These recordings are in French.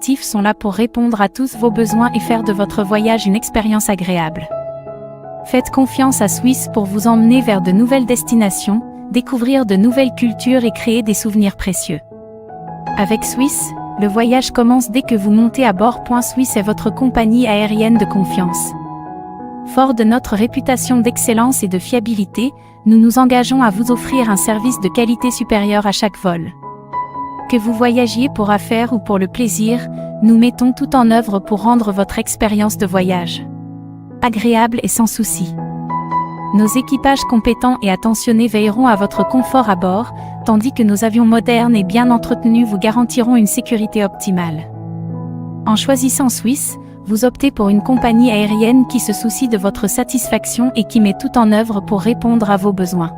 actifs sont là pour répondre à tous vos besoins et faire de votre voyage une expérience agréable. Faites confiance à Swiss pour vous emmener vers de nouvelles destinations, découvrir de nouvelles cultures et créer des souvenirs précieux. Avec Swiss, le voyage commence dès que vous montez à bord. Swiss est votre compagnie aérienne de confiance. Fort de notre réputation d'excellence et de fiabilité, nous nous engageons à vous offrir un service de qualité supérieure à chaque vol. Que vous voyagiez pour affaires ou pour le plaisir, nous mettons tout en œuvre pour rendre votre expérience de voyage agréable et sans souci. Nos équipages compétents et attentionnés veilleront à votre confort à bord, tandis que nos avions modernes et bien entretenus vous garantiront une sécurité optimale. En choisissant Swiss, vous optez pour une compagnie aérienne qui se soucie de votre satisfaction et qui met tout en œuvre pour répondre à vos besoins.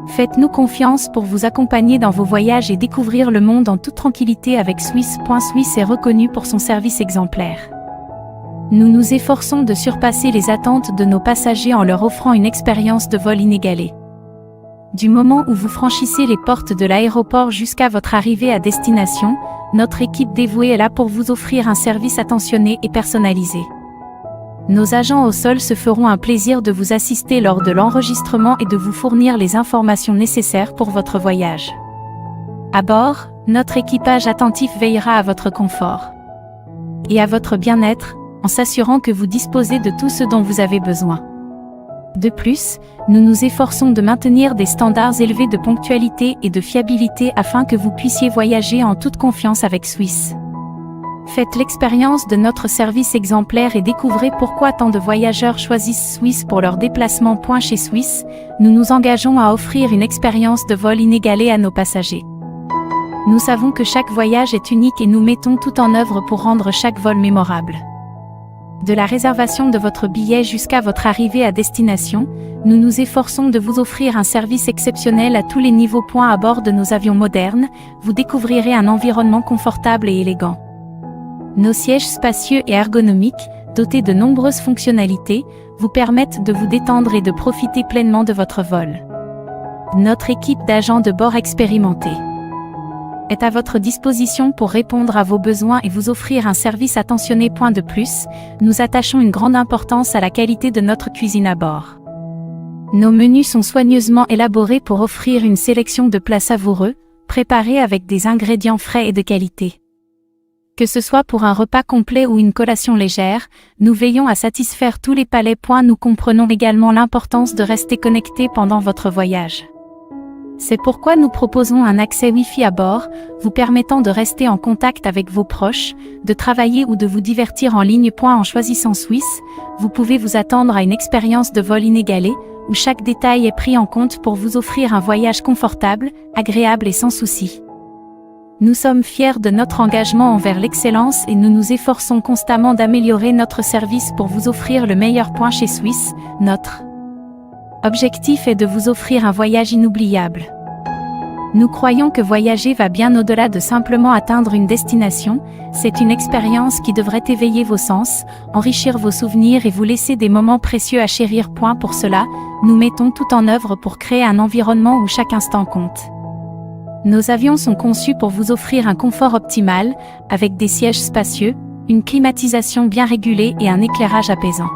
Faites-nous confiance pour vous accompagner dans vos voyages et découvrir le monde en toute tranquillité avec Swiss. Swiss est reconnu pour son service exemplaire. Nous nous efforçons de surpasser les attentes de nos passagers en leur offrant une expérience de vol inégalée. Du moment où vous franchissez les portes de l'aéroport jusqu'à votre arrivée à destination, notre équipe dévouée est là pour vous offrir un service attentionné et personnalisé. Nos agents au sol se feront un plaisir de vous assister lors de l'enregistrement et de vous fournir les informations nécessaires pour votre voyage. À bord, notre équipage attentif veillera à votre confort et à votre bien-être, en s'assurant que vous disposez de tout ce dont vous avez besoin. De plus, nous nous efforçons de maintenir des standards élevés de ponctualité et de fiabilité afin que vous puissiez voyager en toute confiance avec Swiss. Faites l'expérience de notre service exemplaire et découvrez pourquoi tant de voyageurs choisissent Swiss pour leurs déplacements. Chez Swiss, nous nous engageons à offrir une expérience de vol inégalée à nos passagers. Nous savons que chaque voyage est unique et nous mettons tout en œuvre pour rendre chaque vol mémorable. De la réservation de votre billet jusqu'à votre arrivée à destination, nous nous efforçons de vous offrir un service exceptionnel à tous les niveaux. À bord de nos avions modernes, vous découvrirez un environnement confortable et élégant. Nos sièges spacieux et ergonomiques, dotés de nombreuses fonctionnalités, vous permettent de vous détendre et de profiter pleinement de votre vol. Notre équipe d'agents de bord expérimentés est à votre disposition pour répondre à vos besoins et vous offrir un service attentionné. De plus, nous attachons une grande importance à la qualité de notre cuisine à bord. Nos menus sont soigneusement élaborés pour offrir une sélection de plats savoureux, préparés avec des ingrédients frais et de qualité. Que ce soit pour un repas complet ou une collation légère, nous veillons à satisfaire tous les palais. Nous comprenons également l'importance de rester connecté pendant votre voyage. C'est pourquoi nous proposons un accès Wi-Fi à bord, vous permettant de rester en contact avec vos proches, de travailler ou de vous divertir en ligne. En choisissant Swiss, vous pouvez vous attendre à une expérience de vol inégalée, où chaque détail est pris en compte pour vous offrir un voyage confortable, agréable et sans souci. Nous sommes fiers de notre engagement envers l'excellence et nous nous efforçons constamment d'améliorer notre service pour vous offrir le meilleur. Chez Swiss, notre objectif est de vous offrir un voyage inoubliable. Nous croyons que voyager va bien au-delà de simplement atteindre une destination, c'est une expérience qui devrait éveiller vos sens, enrichir vos souvenirs et vous laisser des moments précieux à chérir. Pour cela, nous mettons tout en œuvre pour créer un environnement où chaque instant compte. Nos avions sont conçus pour vous offrir un confort optimal, avec des sièges spacieux, une climatisation bien régulée et un éclairage apaisant.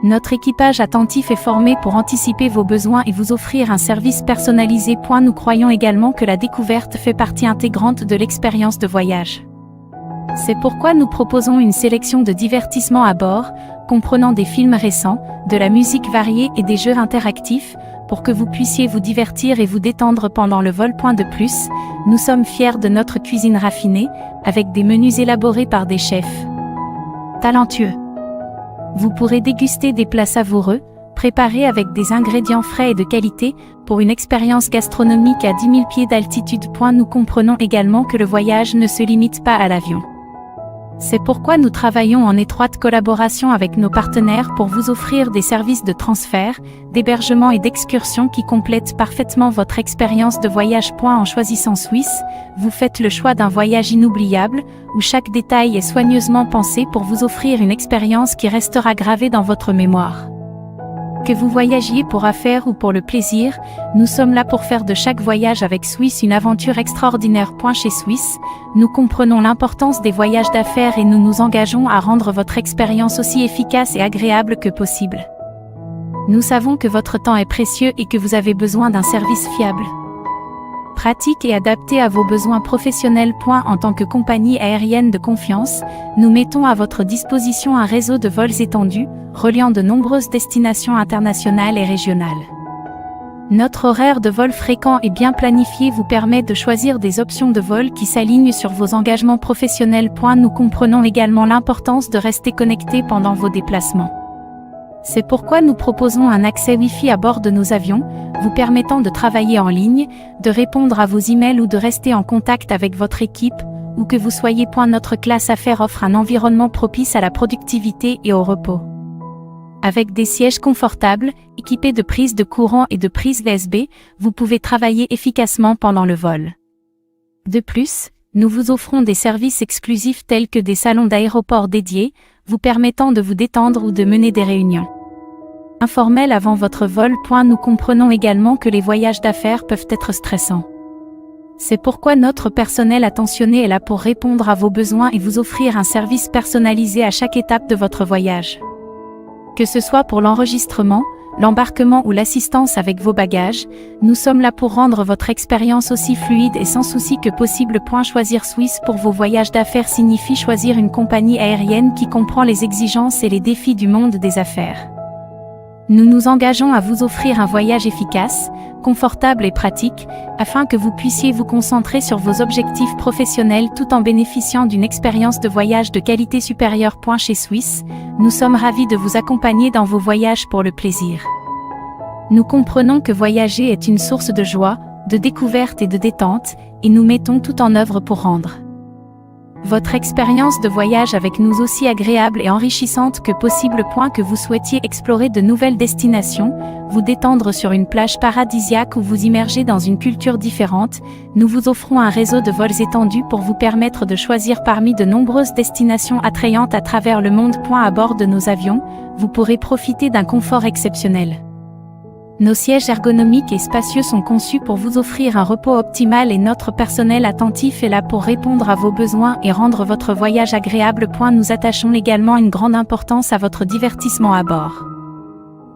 Notre équipage attentif est formé pour anticiper vos besoins et vous offrir un service personnalisé. Nous croyons également que la découverte fait partie intégrante de l'expérience de voyage. C'est pourquoi nous proposons une sélection de divertissements à bord, comprenant des films récents, de la musique variée et des jeux interactifs, pour que vous puissiez vous divertir et vous détendre pendant le vol. De plus, nous sommes fiers de notre cuisine raffinée, avec des menus élaborés par des chefs talentueux. Vous pourrez déguster des plats savoureux, préparés avec des ingrédients frais et de qualité, pour une expérience gastronomique à 10 000 pieds d'altitude. Nous comprenons également que le voyage ne se limite pas à l'avion. C'est pourquoi nous travaillons en étroite collaboration avec nos partenaires pour vous offrir des services de transfert, d'hébergement et d'excursion qui complètent parfaitement votre expérience de voyage. En choisissant Swiss, vous faites le choix d'un voyage inoubliable, où chaque détail est soigneusement pensé pour vous offrir une expérience qui restera gravée dans votre mémoire. Que vous voyagiez pour affaires ou pour le plaisir, nous sommes là pour faire de chaque voyage avec Swiss une aventure extraordinaire. Chez Swiss, nous comprenons l'importance des voyages d'affaires et nous nous engageons à rendre votre expérience aussi efficace et agréable que possible. Nous savons que votre temps est précieux et que vous avez besoin d'un service fiable, pratique et adapté à vos besoins professionnels. En tant que compagnie aérienne de confiance, nous mettons à votre disposition un réseau de vols étendu, reliant de nombreuses destinations internationales et régionales. Notre horaire de vol fréquent et bien planifié vous permet de choisir des options de vol qui s'alignent sur vos engagements professionnels. Nous comprenons également l'importance de rester connecté pendant vos déplacements. C'est pourquoi nous proposons un accès Wi-Fi à bord de nos avions, vous permettant de travailler en ligne, de répondre à vos emails ou de rester en contact avec votre équipe, où que vous soyez. Notre classe affaires offre un environnement propice à la productivité et au repos. Avec des sièges confortables, équipés de prises de courant et de prises USB, vous pouvez travailler efficacement pendant le vol. De plus, nous vous offrons des services exclusifs tels que des salons d'aéroport dédiés, vous permettant de vous détendre ou de mener des réunions informelles avant votre vol. Nous comprenons également que les voyages d'affaires peuvent être stressants. C'est pourquoi notre personnel attentionné est là pour répondre à vos besoins et vous offrir un service personnalisé à chaque étape de votre voyage. Que ce soit pour l'enregistrement, l'embarquement ou l'assistance avec vos bagages, nous sommes là pour rendre votre expérience aussi fluide et sans souci que possible. Choisir Swiss pour vos voyages d'affaires signifie choisir une compagnie aérienne qui comprend les exigences et les défis du monde des affaires. Nous nous engageons à vous offrir un voyage efficace, confortable et pratique, afin que vous puissiez vous concentrer sur vos objectifs professionnels tout en bénéficiant d'une expérience de voyage de qualité supérieure. Chez Swiss, nous sommes ravis de vous accompagner dans vos voyages pour le plaisir. Nous comprenons que voyager est une source de joie, de découverte et de détente, et nous mettons tout en œuvre pour rendre votre expérience de voyage avec nous aussi agréable et enrichissante que possible. Que vous souhaitiez explorer de nouvelles destinations, vous détendre sur une plage paradisiaque ou vous immerger dans une culture différente, nous vous offrons un réseau de vols étendus pour vous permettre de choisir parmi de nombreuses destinations attrayantes à travers le monde. À bord de nos avions, vous pourrez profiter d'un confort exceptionnel. Nos sièges ergonomiques et spacieux sont conçus pour vous offrir un repos optimal et notre personnel attentif est là pour répondre à vos besoins et rendre votre voyage agréable. Nous attachons également une grande importance à votre divertissement à bord.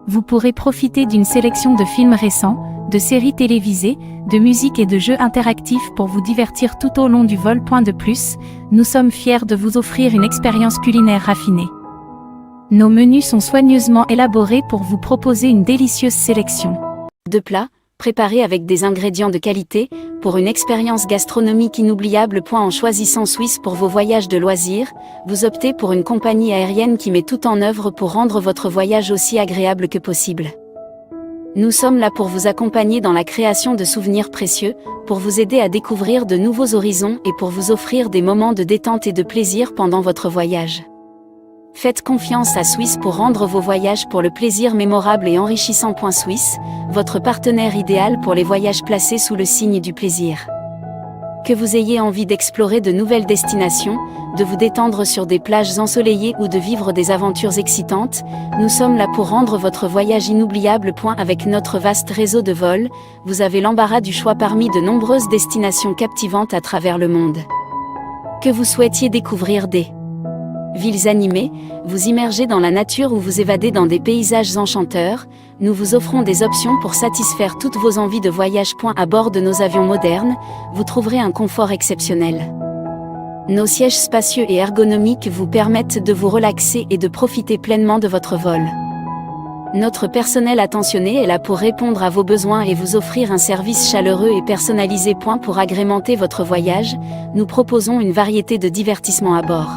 Vous pourrez profiter d'une sélection de films récents, de séries télévisées, de musique et de jeux interactifs pour vous divertir tout au long du vol. De plus, nous sommes fiers de vous offrir une expérience culinaire raffinée. Nos menus sont soigneusement élaborés pour vous proposer une délicieuse sélection de plats, préparés avec des ingrédients de qualité, pour une expérience gastronomique inoubliable. En choisissant Swiss pour vos voyages de loisirs, vous optez pour une compagnie aérienne qui met tout en œuvre pour rendre votre voyage aussi agréable que possible. Nous sommes là pour vous accompagner dans la création de souvenirs précieux, pour vous aider à découvrir de nouveaux horizons et pour vous offrir des moments de détente et de plaisir pendant votre voyage. Faites confiance à Swiss pour rendre vos voyages pour le plaisir mémorables et enrichissants. Swiss, votre partenaire idéal pour les voyages placés sous le signe du plaisir. Que vous ayez envie d'explorer de nouvelles destinations, de vous détendre sur des plages ensoleillées ou de vivre des aventures excitantes, nous sommes là pour rendre votre voyage inoubliable. Avec notre vaste réseau de vols, vous avez l'embarras du choix parmi de nombreuses destinations captivantes à travers le monde. Que vous souhaitiez découvrir des villes animées, vous immerger dans la nature ou vous évader dans des paysages enchanteurs, nous vous offrons des options pour satisfaire toutes vos envies de voyage. À bord de nos avions modernes, vous trouverez un confort exceptionnel. Nos sièges spacieux et ergonomiques vous permettent de vous relaxer et de profiter pleinement de votre vol. Notre personnel attentionné est là pour répondre à vos besoins et vous offrir un service chaleureux et personnalisé. Pour agrémenter votre voyage, nous proposons une variété de divertissements à bord.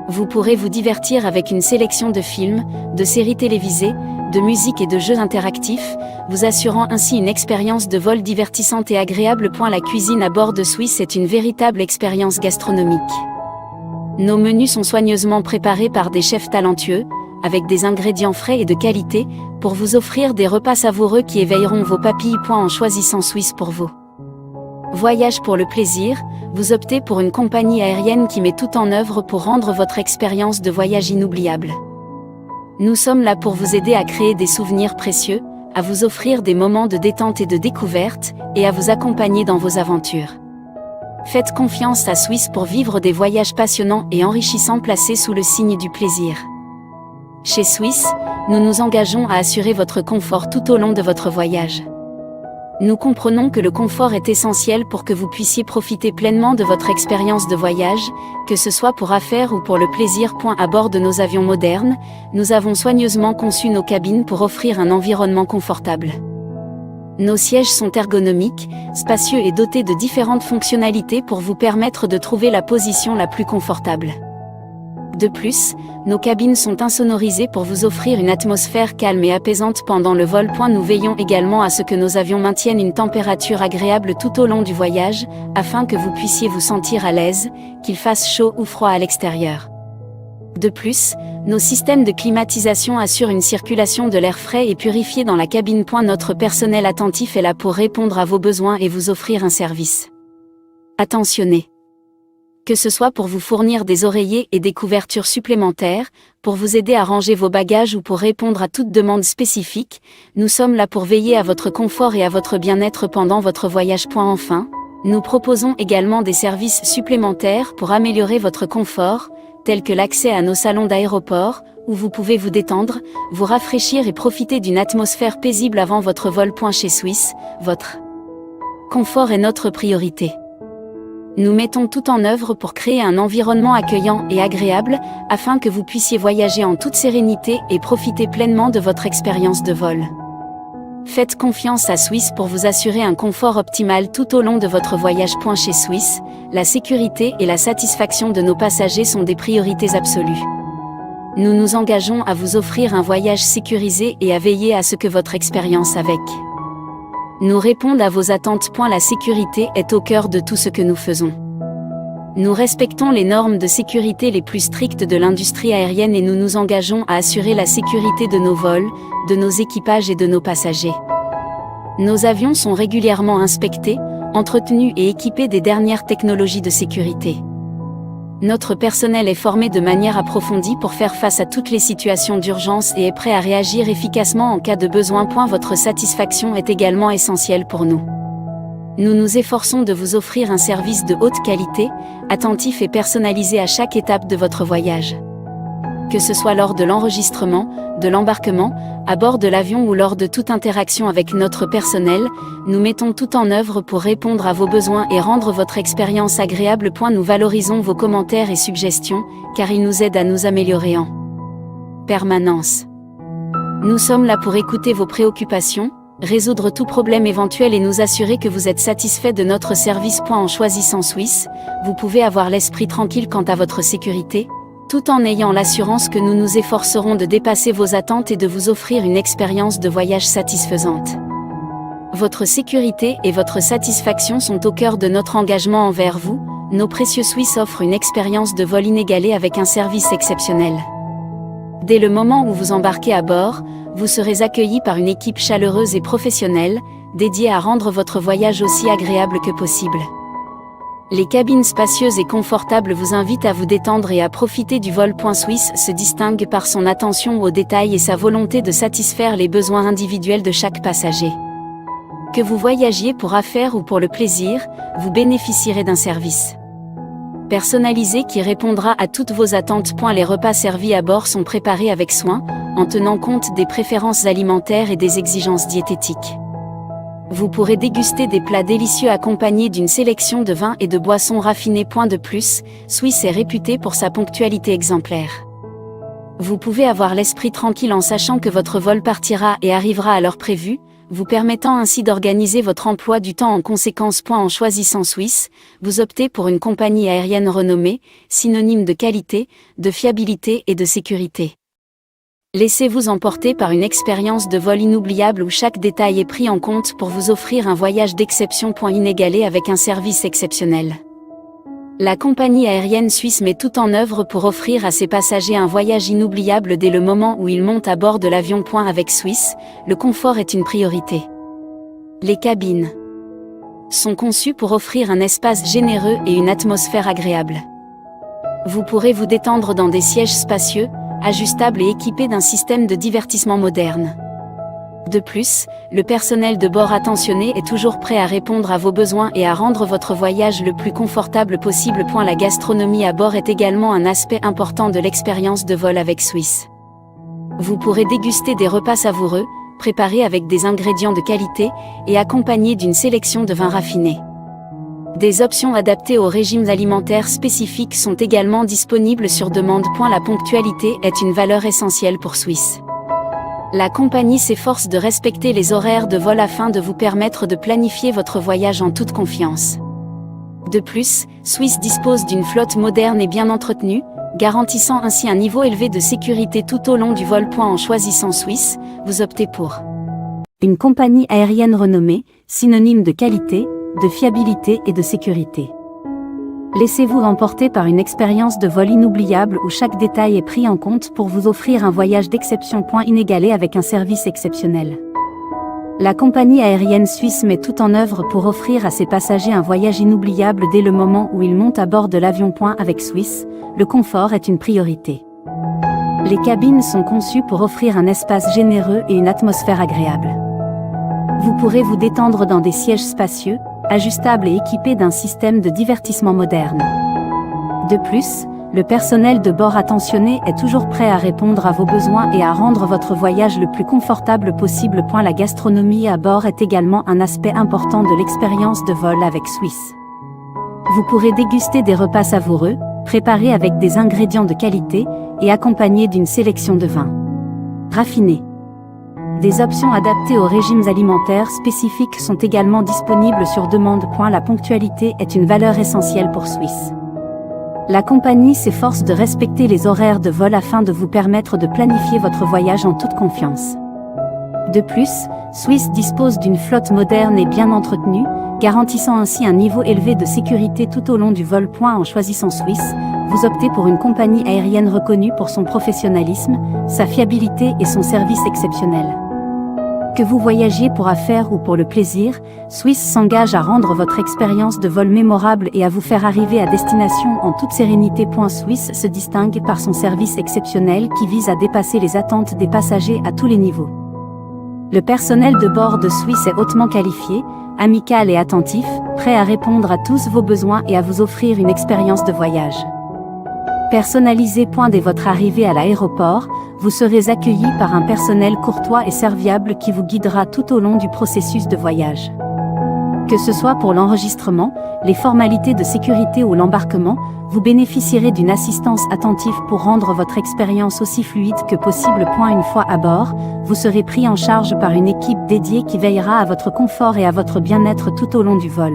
Vous pourrez vous divertir avec une sélection de films, de séries télévisées, de musique et de jeux interactifs, vous assurant ainsi une expérience de vol divertissante et agréable. La cuisine à bord de Swiss est une véritable expérience gastronomique. Nos menus sont soigneusement préparés par des chefs talentueux, avec des ingrédients frais et de qualité, pour vous offrir des repas savoureux qui éveilleront vos papilles. En choisissant Swiss pour vos voyages pour le plaisir, vous optez pour une compagnie aérienne qui met tout en œuvre pour rendre votre expérience de voyage inoubliable. Nous sommes là pour vous aider à créer des souvenirs précieux, à vous offrir des moments de détente et de découverte, et à vous accompagner dans vos aventures. Faites confiance à Swiss pour vivre des voyages passionnants et enrichissants placés sous le signe du plaisir. Chez Swiss, nous nous engageons à assurer votre confort tout au long de votre voyage. Nous comprenons que le confort est essentiel pour que vous puissiez profiter pleinement de votre expérience de voyage, que ce soit pour affaires ou pour le plaisir. À bord de nos avions modernes, nous avons soigneusement conçu nos cabines pour offrir un environnement confortable. Nos sièges sont ergonomiques, spacieux et dotés de différentes fonctionnalités pour vous permettre de trouver la position la plus confortable. De plus, nos cabines sont insonorisées pour vous offrir une atmosphère calme et apaisante pendant le vol. Nous veillons également à ce que nos avions maintiennent une température agréable tout au long du voyage, afin que vous puissiez vous sentir à l'aise, qu'il fasse chaud ou froid à l'extérieur. De plus, nos systèmes de climatisation assurent une circulation de l'air frais et purifié dans la cabine. Notre personnel attentif est là pour répondre à vos besoins et vous offrir un service attentionné. Que ce soit pour vous fournir des oreillers et des couvertures supplémentaires, pour vous aider à ranger vos bagages ou pour répondre à toute demande spécifique, nous sommes là pour veiller à votre confort et à votre bien-être pendant votre voyage. Enfin, nous proposons également des services supplémentaires pour améliorer votre confort, tels que l'accès à nos salons d'aéroport, où vous pouvez vous détendre, vous rafraîchir et profiter d'une atmosphère paisible avant votre vol. Chez Swiss, votre confort est notre priorité. Nous mettons tout en œuvre pour créer un environnement accueillant et agréable, afin que vous puissiez voyager en toute sérénité et profiter pleinement de votre expérience de vol. Faites confiance à Swiss pour vous assurer un confort optimal tout au long de votre voyage. Chez Swiss, la sécurité et la satisfaction de nos passagers sont des priorités absolues. Nous nous engageons à vous offrir un voyage sécurisé et à veiller à ce que votre expérience avec nous réponde à vos attentes. La sécurité est au cœur de tout ce que nous faisons. Nous respectons les normes de sécurité les plus strictes de l'industrie aérienne et nous nous engageons à assurer la sécurité de nos vols, de nos équipages et de nos passagers. Nos avions sont régulièrement inspectés, entretenus et équipés des dernières technologies de sécurité. Notre personnel est formé de manière approfondie pour faire face à toutes les situations d'urgence et est prêt à réagir efficacement en cas de besoin. Votre satisfaction est également essentielle pour nous. Nous nous efforçons de vous offrir un service de haute qualité, attentif et personnalisé à chaque étape de votre voyage. Que ce soit lors de l'enregistrement, de l'embarquement, à bord de l'avion ou lors de toute interaction avec notre personnel, nous mettons tout en œuvre pour répondre à vos besoins et rendre votre expérience agréable. Nous valorisons vos commentaires et suggestions, car ils nous aident à nous améliorer en permanence. Nous sommes là pour écouter vos préoccupations, résoudre tout problème éventuel et nous assurer que vous êtes satisfait de notre service. En choisissant Swiss, vous pouvez avoir l'esprit tranquille quant à votre sécurité, tout en ayant l'assurance que nous nous efforcerons de dépasser vos attentes et de vous offrir une expérience de voyage satisfaisante. Votre sécurité et votre satisfaction sont au cœur de notre engagement envers vous. Nos précieux Swiss offrent une expérience de vol inégalée avec un service exceptionnel. Dès le moment où vous embarquez à bord, vous serez accueilli par une équipe chaleureuse et professionnelle, dédiée à rendre votre voyage aussi agréable que possible. Les cabines spacieuses et confortables vous invitent à vous détendre et à profiter du vol. Swiss se distingue par son attention aux détails et sa volonté de satisfaire les besoins individuels de chaque passager. Que vous voyagiez pour affaires ou pour le plaisir, vous bénéficierez d'un service personnalisé qui répondra à toutes vos attentes. Les repas servis à bord sont préparés avec soin, en tenant compte des préférences alimentaires et des exigences diététiques. Vous pourrez déguster des plats délicieux accompagnés d'une sélection de vins et de boissons raffinées. De plus, Swiss est réputé pour sa ponctualité exemplaire. Vous pouvez avoir l'esprit tranquille en sachant que votre vol partira et arrivera à l'heure prévue, vous permettant ainsi d'organiser votre emploi du temps en conséquence. En choisissant Swiss, vous optez pour une compagnie aérienne renommée, synonyme de qualité, de fiabilité et de sécurité. Laissez-vous emporter par une expérience de vol inoubliable où chaque détail est pris en compte pour vous offrir un voyage d'exception. Inégalé avec un service exceptionnel. La compagnie aérienne suisse met tout en œuvre pour offrir à ses passagers un voyage inoubliable dès le moment où ils montent à bord de l'avion. Avec Swiss, le confort est une priorité. Les cabines sont conçues pour offrir un espace généreux et une atmosphère agréable. Vous pourrez vous détendre dans des sièges spacieux, ajustable et équipé d'un système de divertissement moderne. De plus, le personnel de bord attentionné est toujours prêt à répondre à vos besoins et à rendre votre voyage le plus confortable possible. La gastronomie à bord est également un aspect important de l'expérience de vol avec Swiss. Vous pourrez déguster des repas savoureux, préparés avec des ingrédients de qualité et accompagnés d'une sélection de vins raffinés. Des options adaptées aux régimes alimentaires spécifiques sont également disponibles sur demande. La ponctualité est une valeur essentielle pour Swiss. La compagnie s'efforce de respecter les horaires de vol afin de vous permettre de planifier votre voyage en toute confiance. De plus, Swiss dispose d'une flotte moderne et bien entretenue, garantissant ainsi un niveau élevé de sécurité tout au long du vol. En choisissant Swiss, vous optez pour une compagnie aérienne renommée, synonyme de qualité, de fiabilité et de sécurité. Laissez-vous emporter par une expérience de vol inoubliable où chaque détail est pris en compte pour vous offrir un voyage d'exception. Inégalé avec un service exceptionnel. La compagnie aérienne suisse met tout en œuvre pour offrir à ses passagers un voyage inoubliable dès le moment où ils montent à bord de l'avion. Avec Swiss, le confort est une priorité. Les cabines sont conçues pour offrir un espace généreux et une atmosphère agréable. Vous pourrez vous détendre dans des sièges spacieux, ajustables et équipés d'un système de divertissement moderne. De plus, le personnel de bord attentionné est toujours prêt à répondre à vos besoins et à rendre votre voyage le plus confortable possible. La gastronomie à bord est également un aspect important de l'expérience de vol avec Swiss. Vous pourrez déguster des repas savoureux, préparés avec des ingrédients de qualité et accompagnés d'une sélection de vins raffinés. Des options adaptées aux régimes alimentaires spécifiques sont également disponibles sur demande. La ponctualité est une valeur essentielle pour Swiss. La compagnie s'efforce de respecter les horaires de vol afin de vous permettre de planifier votre voyage en toute confiance. De plus, Swiss dispose d'une flotte moderne et bien entretenue, garantissant ainsi un niveau élevé de sécurité tout au long du vol. En choisissant Swiss, vous optez pour une compagnie aérienne reconnue pour son professionnalisme, sa fiabilité et son service exceptionnel. Que vous voyagiez pour affaires ou pour le plaisir, Swiss s'engage à rendre votre expérience de vol mémorable et à vous faire arriver à destination en toute sérénité. Swiss se distingue par son service exceptionnel qui vise à dépasser les attentes des passagers à tous les niveaux. Le personnel de bord de Swiss est hautement qualifié, amical et attentif, prêt à répondre à tous vos besoins et à vous offrir une expérience de voyage personnalisée. Dès votre arrivée à l'aéroport, vous serez accueilli par un personnel courtois et serviable qui vous guidera tout au long du processus de voyage. Que ce soit pour l'enregistrement, les formalités de sécurité ou l'embarquement, vous bénéficierez d'une assistance attentive pour rendre votre expérience aussi fluide que possible. Une fois à bord, vous serez pris en charge par une équipe dédiée qui veillera à votre confort et à votre bien-être tout au long du vol.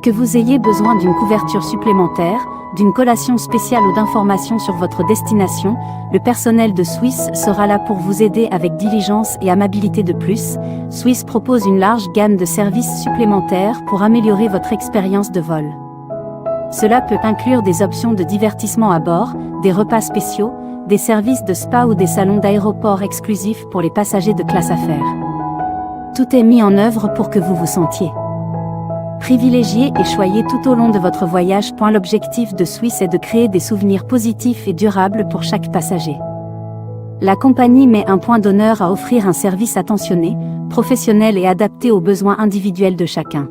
Que vous ayez besoin d'une couverture supplémentaire, d'une collation spéciale ou d'informations sur votre destination, le personnel de Swiss sera là pour vous aider avec diligence et amabilité. De plus, Swiss propose une large gamme de services supplémentaires pour améliorer votre expérience de vol. Cela peut inclure des options de divertissement à bord, des repas spéciaux, des services de spa ou des salons d'aéroport exclusifs pour les passagers de classe affaires. Tout est mis en œuvre pour que vous vous sentiez privilégié et choyé tout au long de votre voyage. L'objectif de Swiss est de créer des souvenirs positifs et durables pour chaque passager. La compagnie met un point d'honneur à offrir un service attentionné, professionnel et adapté aux besoins individuels de chacun.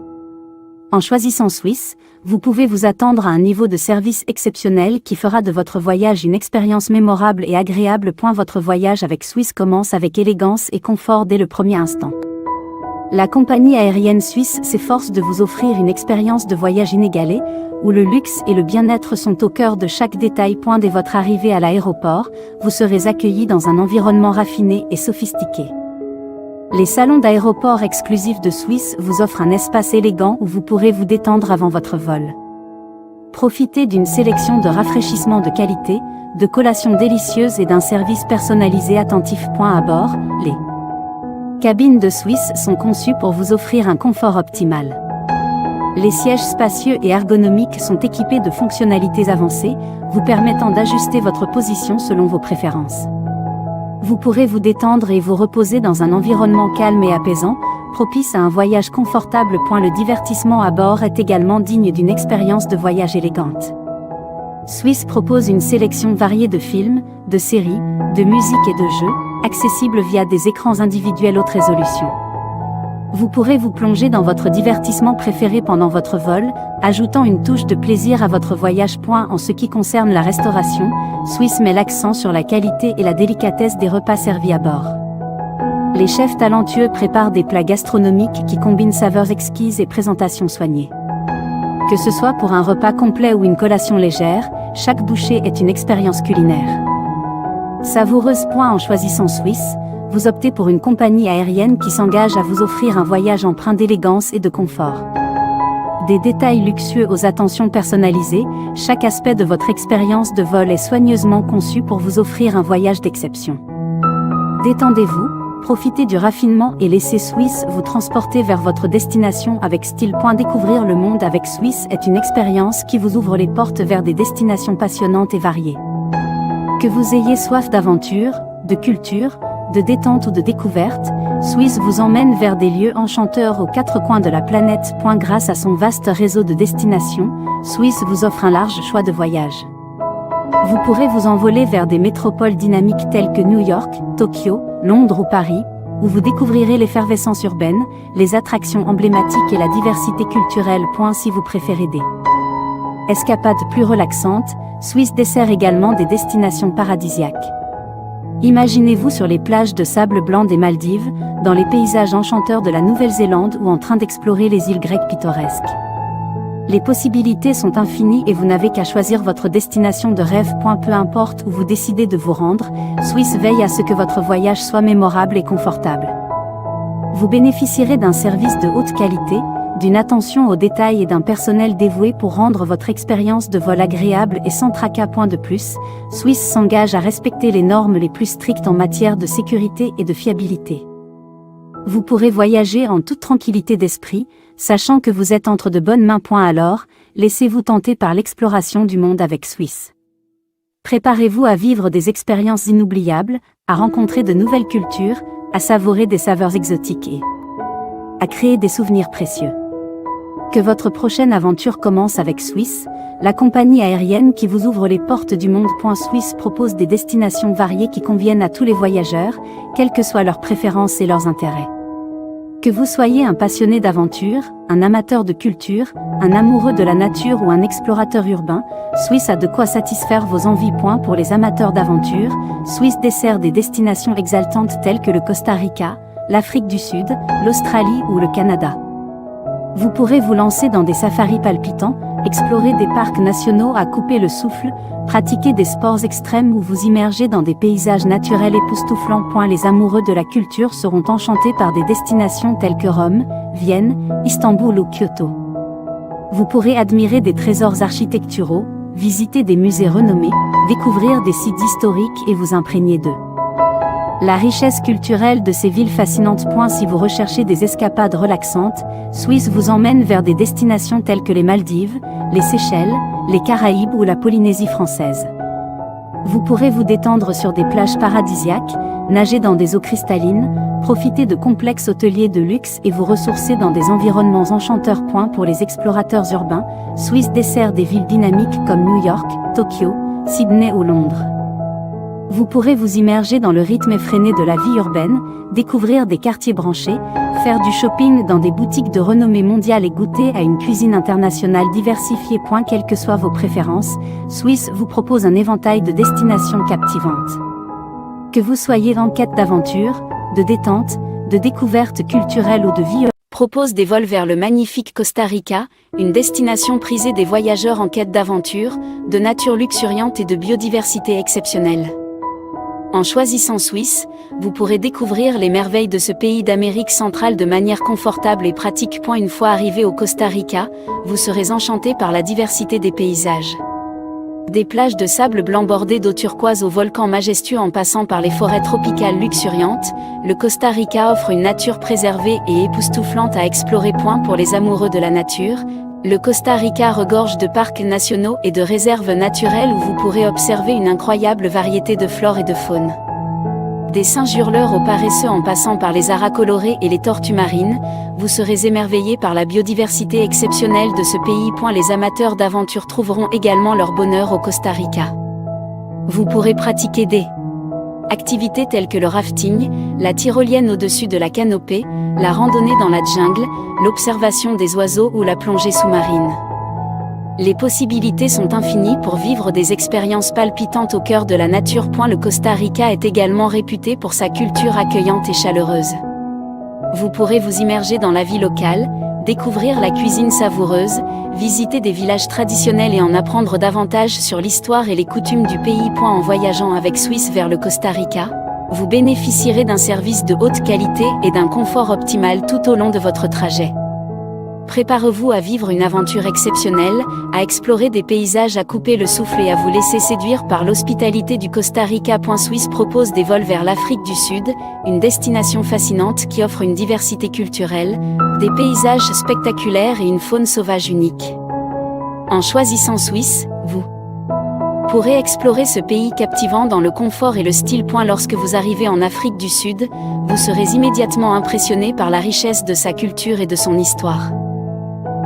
En choisissant Swiss, vous pouvez vous attendre à un niveau de service exceptionnel qui fera de votre voyage une expérience mémorable et agréable. Votre voyage avec Swiss commence avec élégance et confort dès le premier instant. La compagnie aérienne suisse s'efforce de vous offrir une expérience de voyage inégalée, où le luxe et le bien-être sont au cœur de chaque détail. Dès votre arrivée à l'aéroport, vous serez accueilli dans un environnement raffiné et sophistiqué. Les salons d'aéroport exclusifs de Swiss vous offrent un espace élégant où vous pourrez vous détendre avant votre vol. Profitez d'une sélection de rafraîchissements de qualité, de collations délicieuses et d'un service personnalisé attentif. À bord, les cabines de Swiss sont conçues pour vous offrir un confort optimal. Les sièges spacieux et ergonomiques sont équipés de fonctionnalités avancées, vous permettant d'ajuster votre position selon vos préférences. Vous pourrez vous détendre et vous reposer dans un environnement calme et apaisant, propice à un voyage confortable. Le divertissement à bord est également digne d'une expérience de voyage élégante. Swiss propose une sélection variée de films, de séries, de musique et de jeux, accessibles via des écrans individuels haute résolution. Vous pourrez vous plonger dans votre divertissement préféré pendant votre vol, ajoutant une touche de plaisir à votre voyage. En ce qui concerne la restauration, Swiss met l'accent sur la qualité et la délicatesse des repas servis à bord. Les chefs talentueux préparent des plats gastronomiques qui combinent saveurs exquises et présentations soignées. Que ce soit pour un repas complet ou une collation légère, chaque bouchée est une expérience culinaire. Savoureuse. En choisissant Swiss, vous optez pour une compagnie aérienne qui s'engage à vous offrir un voyage empreint d'élégance et de confort. Des détails luxueux aux attentions personnalisées, chaque aspect de votre expérience de vol est soigneusement conçu pour vous offrir un voyage d'exception. Détendez-vous, profitez du raffinement et laissez Swiss vous transporter vers votre destination avec style. Découvrir le monde avec Swiss est une expérience qui vous ouvre les portes vers des destinations passionnantes et variées. Que vous ayez soif d'aventure, de culture, de détente ou de découverte, Swiss vous emmène vers des lieux enchanteurs aux quatre coins de la planète. Grâce à son vaste réseau de destinations, Swiss vous offre un large choix de voyages. Vous pourrez vous envoler vers des métropoles dynamiques telles que New York, Tokyo, Londres ou Paris, où vous découvrirez l'effervescence urbaine, les attractions emblématiques et la diversité culturelle. Si vous préférez des escapades plus relaxantes, Swiss dessert également des destinations paradisiaques. Imaginez-vous sur les plages de sable blanc des Maldives, dans les paysages enchanteurs de la Nouvelle-Zélande ou en train d'explorer les îles grecques pittoresques. Les possibilités sont infinies et vous n'avez qu'à choisir votre destination de rêve. Peu importe où vous décidez de vous rendre, Swiss veille à ce que votre voyage soit mémorable et confortable. Vous bénéficierez d'un service de haute qualité, d'une attention aux détails et d'un personnel dévoué pour rendre votre expérience de vol agréable et sans tracas. De plus, Swiss s'engage à respecter les normes les plus strictes en matière de sécurité et de fiabilité. Vous pourrez voyager en toute tranquillité d'esprit, sachant que vous êtes entre de bonnes mains. Alors, laissez-vous tenter par l'exploration du monde avec Swiss. Préparez-vous à vivre des expériences inoubliables, à rencontrer de nouvelles cultures, à savourer des saveurs exotiques et à créer des souvenirs précieux. Que votre prochaine aventure commence avec Swiss, la compagnie aérienne qui vous ouvre les portes du monde. Swiss propose des destinations variées qui conviennent à tous les voyageurs, quelles que soient leurs préférences et leurs intérêts. Que vous soyez un passionné d'aventure, un amateur de culture, un amoureux de la nature ou un explorateur urbain, Swiss a de quoi satisfaire vos envies. Pour les amateurs d'aventure, Swiss dessert des destinations exaltantes telles que le Costa Rica, l'Afrique du Sud, l'Australie ou le Canada. Vous pourrez vous lancer dans des safaris palpitants, explorer des parcs nationaux à couper le souffle, pratiquer des sports extrêmes ou vous immerger dans des paysages naturels époustouflants. Les amoureux de la culture seront enchantés par des destinations telles que Rome, Vienne, Istanbul ou Kyoto. Vous pourrez admirer des trésors architecturaux, visiter des musées renommés, découvrir des sites historiques et vous imprégner d'eux. La richesse culturelle de ces villes fascinantes. Si vous recherchez des escapades relaxantes, Swiss vous emmène vers des destinations telles que les Maldives, les Seychelles, les Caraïbes ou la Polynésie française. Vous pourrez vous détendre sur des plages paradisiaques, nager dans des eaux cristallines, profiter de complexes hôteliers de luxe et vous ressourcer dans des environnements enchanteurs. Pour les explorateurs urbains, Swiss dessert des villes dynamiques comme New York, Tokyo, Sydney ou Londres. Vous pourrez vous immerger dans le rythme effréné de la vie urbaine, découvrir des quartiers branchés, faire du shopping dans des boutiques de renommée mondiale et goûter à une cuisine internationale diversifiée. Quelles que soient vos préférences, Swiss vous propose un éventail de destinations captivantes. Que vous soyez en quête d'aventure, de détente, de découverte culturelle ou de vie, propose des vols vers le magnifique Costa Rica, une destination prisée des voyageurs en quête d'aventure, de nature luxuriante et de biodiversité exceptionnelle. En choisissant Swiss, vous pourrez découvrir les merveilles de ce pays d'Amérique centrale de manière confortable et pratique. Une fois arrivé au Costa Rica, vous serez enchanté par la diversité des paysages. Des plages de sable blanc bordées d'eau turquoise aux volcans majestueux en passant par les forêts tropicales luxuriantes, le Costa Rica offre une nature préservée et époustouflante à explorer. Pour les amoureux de la nature, le Costa Rica regorge de parcs nationaux et de réserves naturelles où vous pourrez observer une incroyable variété de flore et de faune. Des singes hurleurs aux paresseux en passant par les haras colorés et les tortues marines, vous serez émerveillés par la biodiversité exceptionnelle de ce pays. Les amateurs d'aventure trouveront également leur bonheur au Costa Rica. Vous pourrez pratiquer des activités telles que le rafting, la tyrolienne au-dessus de la canopée, la randonnée dans la jungle, l'observation des oiseaux ou la plongée sous-marine. Les possibilités sont infinies pour vivre des expériences palpitantes au cœur de la nature. Le Costa Rica est également réputé pour sa culture accueillante et chaleureuse. Vous pourrez vous immerger dans la vie locale, découvrir la cuisine savoureuse, visiter des villages traditionnels et en apprendre davantage sur l'histoire et les coutumes du pays. En voyageant avec Swiss vers le Costa Rica, vous bénéficierez d'un service de haute qualité et d'un confort optimal tout au long de votre trajet. Préparez-vous à vivre une aventure exceptionnelle, à explorer des paysages à couper le souffle et à vous laisser séduire par l'hospitalité du Costa Rica. Swiss propose des vols vers l'Afrique du Sud, une destination fascinante qui offre une diversité culturelle, des paysages spectaculaires et une faune sauvage unique. En choisissant Swiss, vous pourrez explorer ce pays captivant dans le confort et le style. Lorsque vous arrivez en Afrique du Sud, vous serez immédiatement impressionné par la richesse de sa culture et de son histoire.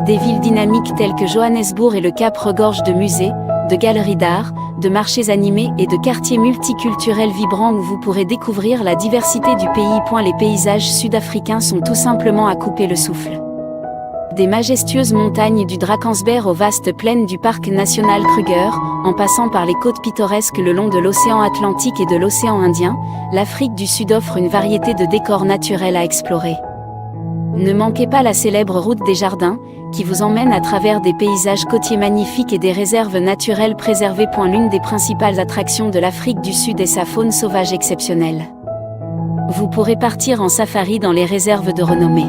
Des villes dynamiques telles que Johannesburg et le Cap regorgent de musées, de galeries d'art, de marchés animés et de quartiers multiculturels vibrants où vous pourrez découvrir la diversité du pays. Les paysages sud-africains sont tout simplement à couper le souffle. Des majestueuses montagnes du Drakensberg aux vastes plaines du parc national Kruger, en passant par les côtes pittoresques le long de l'océan Atlantique et de l'océan Indien, l'Afrique du Sud offre une variété de décors naturels à explorer. Ne manquez pas la célèbre route des jardins, qui vous emmène à travers des paysages côtiers magnifiques et des réserves naturelles préservées. L'une des principales attractions de l'Afrique du Sud est sa faune sauvage exceptionnelle. Vous pourrez partir en safari dans les réserves de renommée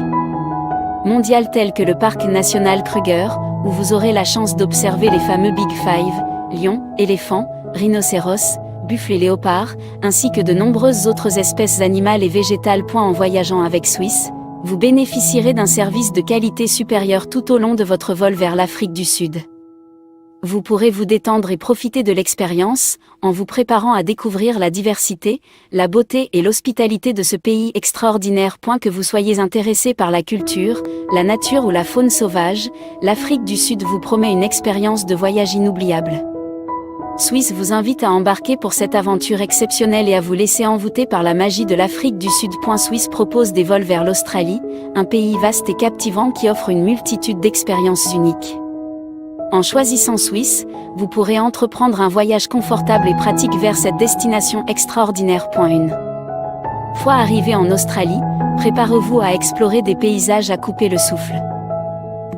mondiale telles que le parc national Kruger, où vous aurez la chance d'observer les fameux Big Five, lions, éléphants, rhinocéros, buffles et léopards, ainsi que de nombreuses autres espèces animales et végétales. En voyageant avec Swiss, vous bénéficierez d'un service de qualité supérieure tout au long de votre vol vers l'Afrique du Sud. Vous pourrez vous détendre et profiter de l'expérience, en vous préparant à découvrir la diversité, la beauté et l'hospitalité de ce pays extraordinaire. Que vous soyez intéressé par la culture, la nature ou la faune sauvage, l'Afrique du Sud vous promet une expérience de voyage inoubliable. Swiss vous invite à embarquer pour cette aventure exceptionnelle et à vous laisser envoûter par la magie de l'Afrique du Sud. Swiss propose des vols vers l'Australie, un pays vaste et captivant qui offre une multitude d'expériences uniques. En choisissant Swiss, vous pourrez entreprendre un voyage confortable et pratique vers cette destination extraordinaire. Une fois arrivé en Australie, préparez-vous à explorer des paysages à couper le souffle.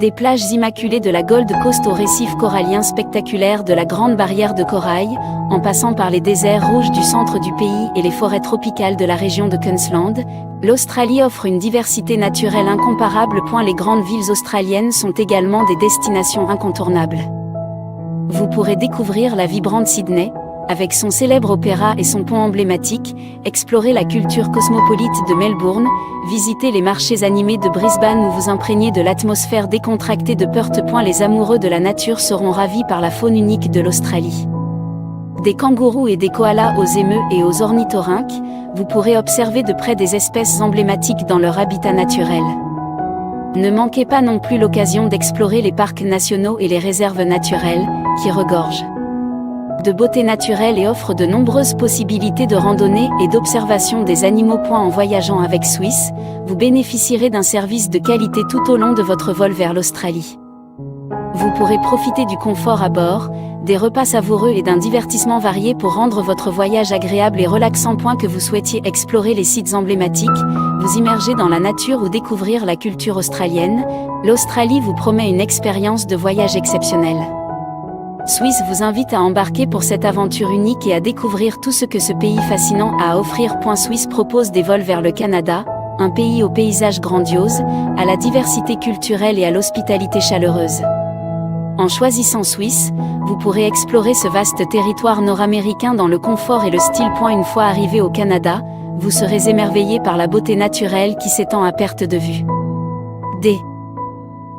Des plages immaculées de la Gold Coast aux récifs coralliens spectaculaires de la Grande Barrière de Corail, en passant par les déserts rouges du centre du pays et les forêts tropicales de la région de Queensland, l'Australie offre une diversité naturelle incomparable. Les grandes villes australiennes sont également des destinations incontournables. Vous pourrez découvrir la vibrante Sydney, avec son célèbre opéra et son pont emblématique, explorer la culture cosmopolite de Melbourne, visiter les marchés animés de Brisbane ou vous imprégner de l'atmosphère décontractée de Perth. Les amoureux de la nature seront ravis par la faune unique de l'Australie. Des kangourous et des koalas aux émeus et aux ornithorynques, vous pourrez observer de près des espèces emblématiques dans leur habitat naturel. Ne manquez pas non plus l'occasion d'explorer les parcs nationaux et les réserves naturelles, qui regorgent de beauté naturelle et offrent de nombreuses possibilités de randonnée et d'observation des animaux. En voyageant avec Swiss, vous bénéficierez d'un service de qualité tout au long de votre vol vers l'Australie. Vous pourrez profiter du confort à bord, des repas savoureux et d'un divertissement varié pour rendre votre voyage agréable et relaxant. Que vous souhaitiez explorer les sites emblématiques, vous immerger dans la nature ou découvrir la culture australienne, l'Australie vous promet une expérience de voyage exceptionnelle. Swiss vous invite à embarquer pour cette aventure unique et à découvrir tout ce que ce pays fascinant a à offrir. Swiss propose des vols vers le Canada, un pays aux paysages grandioses, à la diversité culturelle et à l'hospitalité chaleureuse. En choisissant Swiss, vous pourrez explorer ce vaste territoire nord-américain dans le confort et le style. Une fois arrivé au Canada, vous serez émerveillé par la beauté naturelle qui s'étend à perte de vue. Des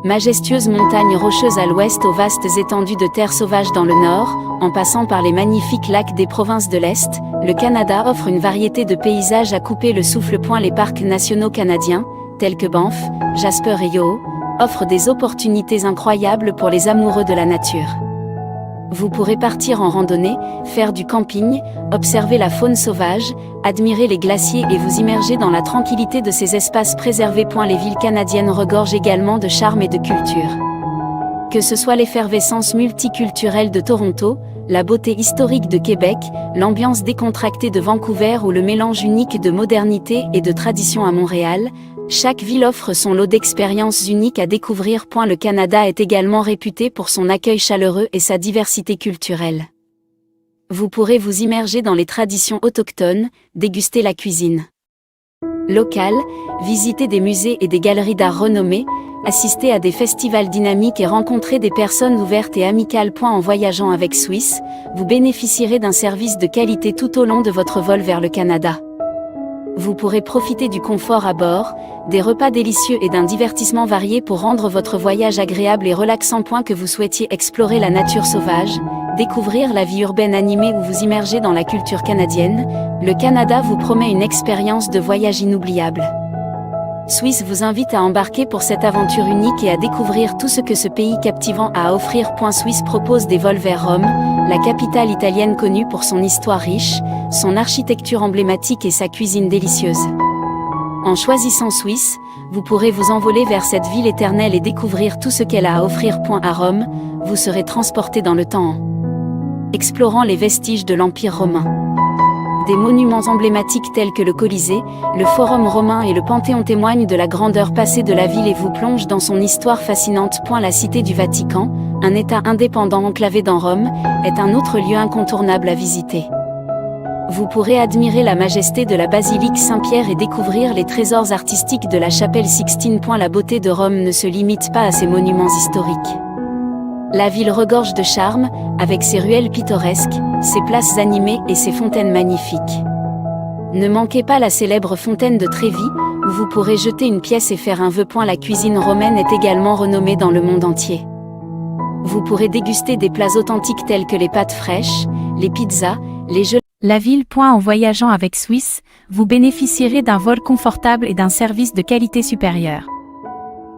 Majestueuses montagnes rocheuses à l'ouest aux vastes étendues de terre sauvage dans le nord, en passant par les magnifiques lacs des provinces de l'Est, le Canada offre une variété de paysages à couper le souffle. Les parcs nationaux canadiens, tels que Banff, Jasper et Yoho, offrent des opportunités incroyables pour les amoureux de la nature. Vous pourrez partir en randonnée, faire du camping, observer la faune sauvage, admirer les glaciers et vous immerger dans la tranquillité de ces espaces préservés. Les villes canadiennes regorgent également de charme et de culture. Que ce soit l'effervescence multiculturelle de Toronto, la beauté historique de Québec, l'ambiance décontractée de Vancouver ou le mélange unique de modernité et de tradition à Montréal, chaque ville offre son lot d'expériences uniques à découvrir. Le Canada est également réputé pour son accueil chaleureux et sa diversité culturelle. Vous pourrez vous immerger dans les traditions autochtones, déguster la cuisine locale, visiter des musées et des galeries d'art renommées, assister à des festivals dynamiques et rencontrer des personnes ouvertes et amicales. En voyageant avec Swiss, vous bénéficierez d'un service de qualité tout au long de votre vol vers le Canada. Vous pourrez profiter du confort à bord, des repas délicieux et d'un divertissement varié pour rendre votre voyage agréable et relaxant. Que vous souhaitiez explorer la nature sauvage, découvrir la vie urbaine animée ou vous immerger dans la culture canadienne, le Canada vous promet une expérience de voyage inoubliable. Swiss vous invite à embarquer pour cette aventure unique et à découvrir tout ce que ce pays captivant a à offrir. Swiss propose des vols vers Rome, la capitale italienne connue pour son histoire riche, son architecture emblématique et sa cuisine délicieuse. En choisissant Swiss, vous pourrez vous envoler vers cette ville éternelle et découvrir tout ce qu'elle a à offrir. À Rome, vous serez transporté dans le temps en explorant les vestiges de l'Empire romain. Des monuments emblématiques tels que le Colisée, le Forum romain et le Panthéon témoignent de la grandeur passée de la ville et vous plongent dans son histoire fascinante. La cité du Vatican, un État indépendant enclavé dans Rome, est un autre lieu incontournable à visiter. Vous pourrez admirer la majesté de la basilique Saint-Pierre et découvrir les trésors artistiques de la chapelle Sixtine. La beauté de Rome ne se limite pas à ses monuments historiques. La ville regorge de charme, avec ses ruelles pittoresques, ses places animées et ses fontaines magnifiques. Ne manquez pas la célèbre fontaine de Trévi, où vous pourrez jeter une pièce et faire un vœu. La cuisine romaine est également renommée dans le monde entier. Vous pourrez déguster des plats authentiques tels que les pâtes fraîches, les pizzas, les gelées. La ville. En voyageant avec Swiss, vous bénéficierez d'un vol confortable et d'un service de qualité supérieure.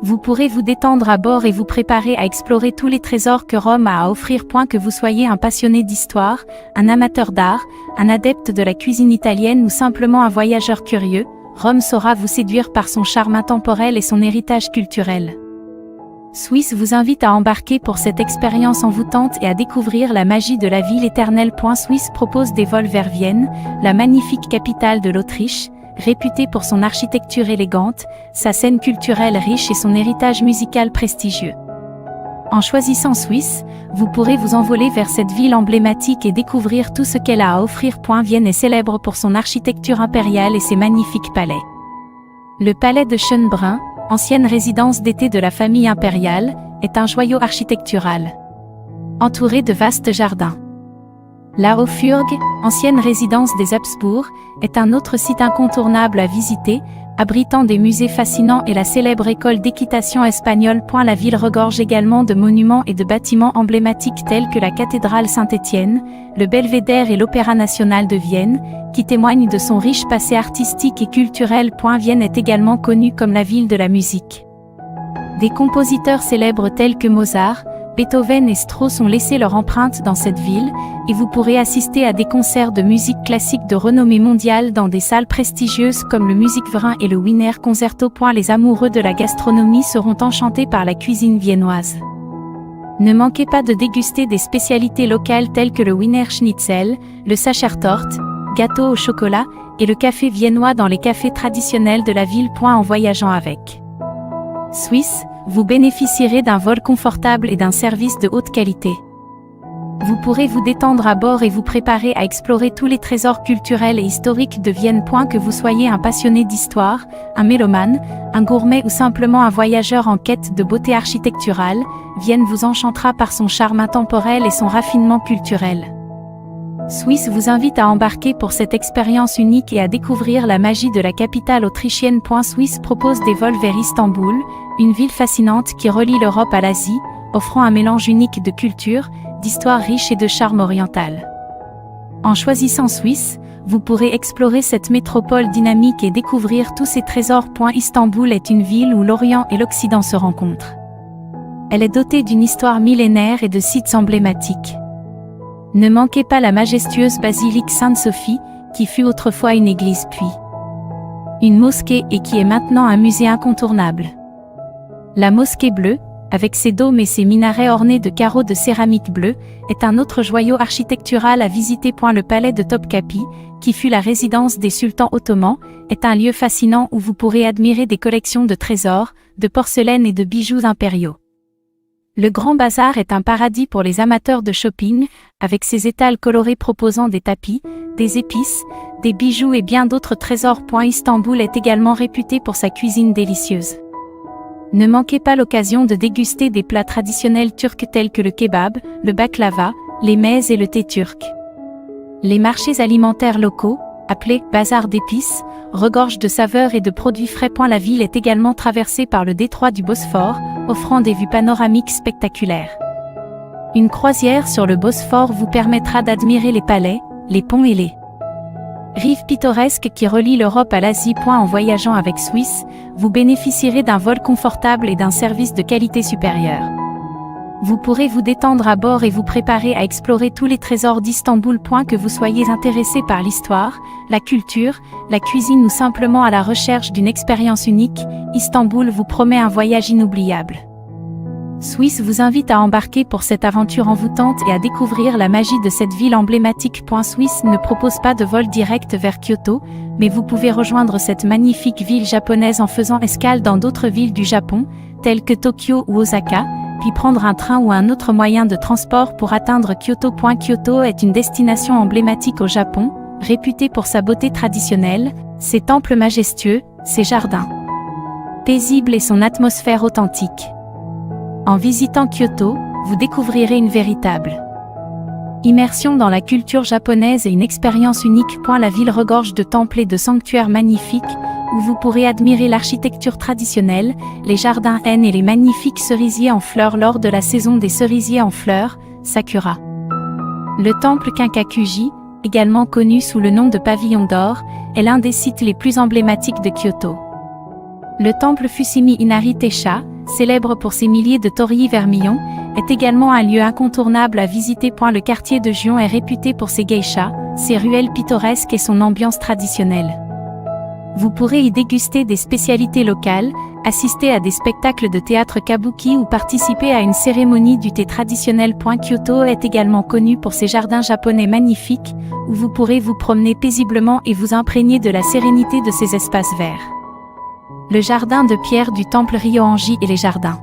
Vous pourrez vous détendre à bord et vous préparer à explorer tous les trésors que Rome a à offrir. Que vous soyez un passionné d'histoire, un amateur d'art, un adepte de la cuisine italienne ou simplement un voyageur curieux, Rome saura vous séduire par son charme intemporel et son héritage culturel. Swiss vous invite à embarquer pour cette expérience envoûtante et à découvrir la magie de la ville éternelle. Swiss propose des vols vers Vienne, la magnifique capitale de l'Autriche, réputée pour son architecture élégante, sa scène culturelle riche et son héritage musical prestigieux. En choisissant Swiss, vous pourrez vous envoler vers cette ville emblématique et découvrir tout ce qu'elle a à offrir. Vienne est célèbre pour son architecture impériale et ses magnifiques palais. Le palais de Schönbrunn, ancienne résidence d'été de la famille impériale, est un joyau architectural. Entouré de vastes jardins. La Hofburg, ancienne résidence des Habsbourg, est un autre site incontournable à visiter, abritant des musées fascinants et la célèbre école d'équitation espagnole. La ville regorge également de monuments et de bâtiments emblématiques tels que la cathédrale Saint-Étienne, le Belvédère et l'Opéra national de Vienne, qui témoignent de son riche passé artistique et culturel. Vienne est également connue comme la ville de la musique. Des compositeurs célèbres tels que Mozart, Beethoven et Strauss ont laissé leur empreinte dans cette ville, et vous pourrez assister à des concerts de musique classique de renommée mondiale dans des salles prestigieuses comme le Musikverein et le Wiener Concerto. Les amoureux de la gastronomie seront enchantés par la cuisine viennoise. Ne manquez pas de déguster des spécialités locales telles que le Wiener Schnitzel, le Sachertorte, gâteau au chocolat, et le café viennois dans les cafés traditionnels de la ville. En voyageant avec Swiss, vous bénéficierez d'un vol confortable et d'un service de haute qualité. Vous pourrez vous détendre à bord et vous préparer à explorer tous les trésors culturels et historiques de Vienne. Que vous soyez un passionné d'histoire, un mélomane, un gourmet ou simplement un voyageur en quête de beauté architecturale, Vienne vous enchantera par son charme intemporel et son raffinement culturel. Swiss vous invite à embarquer pour cette expérience unique et à découvrir la magie de la capitale autrichienne. Swiss propose des vols vers Istanbul, une ville fascinante qui relie l'Europe à l'Asie, offrant un mélange unique de culture, d'histoire riche et de charme oriental. En choisissant Swiss, vous pourrez explorer cette métropole dynamique et découvrir tous ses trésors. Istanbul est une ville où l'Orient et l'Occident se rencontrent. Elle est dotée d'une histoire millénaire et de sites emblématiques. Ne manquez pas la majestueuse basilique Sainte-Sophie, qui fut autrefois une église puis une mosquée et qui est maintenant un musée incontournable. La mosquée bleue, avec ses dômes et ses minarets ornés de carreaux de céramique bleue, est un autre joyau architectural à visiter. Le palais de Topkapi, qui fut la résidence des sultans ottomans, est un lieu fascinant où vous pourrez admirer des collections de trésors, de porcelaine et de bijoux impériaux. Le Grand Bazar est un paradis pour les amateurs de shopping, avec ses étals colorés proposant des tapis, des épices, des bijoux et bien d'autres trésors. Istanbul est également réputé pour sa cuisine délicieuse. Ne manquez pas l'occasion de déguster des plats traditionnels turcs tels que le kebab, le baklava, les mezes et le thé turc. Les marchés alimentaires locaux, appelés « bazar d'épices », regorgent de saveurs et de produits frais. La ville est également traversée par le détroit du Bosphore, offrant des vues panoramiques spectaculaires. Une croisière sur le Bosphore vous permettra d'admirer les palais, les ponts et les rives pittoresques qui relient l'Europe à l'Asie. En voyageant avec Swiss, vous bénéficierez d'un vol confortable et d'un service de qualité supérieure. Vous pourrez vous détendre à bord et vous préparer à explorer tous les trésors d'Istanbul. Que vous soyez intéressé par l'histoire, la culture, la cuisine ou simplement à la recherche d'une expérience unique, Istanbul vous promet un voyage inoubliable. Swiss vous invite à embarquer pour cette aventure envoûtante et à découvrir la magie de cette ville emblématique. Swiss ne propose pas de vol direct vers Kyoto, mais vous pouvez rejoindre cette magnifique ville japonaise en faisant escale dans d'autres villes du Japon, telles que Tokyo ou Osaka, puis prendre un train ou un autre moyen de transport pour atteindre Kyoto. Kyoto est une destination emblématique au Japon, réputée pour sa beauté traditionnelle, ses temples majestueux, ses jardins paisibles et son atmosphère authentique. En visitant Kyoto, vous découvrirez une véritable immersion dans la culture japonaise et une expérience unique. La ville regorge de temples et de sanctuaires magnifiques, où vous pourrez admirer l'architecture traditionnelle, les jardins zen et les magnifiques cerisiers en fleurs lors de la saison des cerisiers en fleurs, Sakura. Le temple Kinkakuji, également connu sous le nom de Pavillon d'Or, est l'un des sites les plus emblématiques de Kyoto. Le temple Fushimi Inari Taisha, célèbre pour ses milliers de torii vermillons, est également un lieu incontournable à visiter. Le quartier de Gion est réputé pour ses geishas, ses ruelles pittoresques et son ambiance traditionnelle. Vous pourrez y déguster des spécialités locales, assister à des spectacles de théâtre kabuki ou participer à une cérémonie du thé traditionnel. Kyoto est également connu pour ses jardins japonais magnifiques, où vous pourrez vous promener paisiblement et vous imprégner de la sérénité de ces espaces verts. Le jardin de pierre du temple Ryoanji et les jardins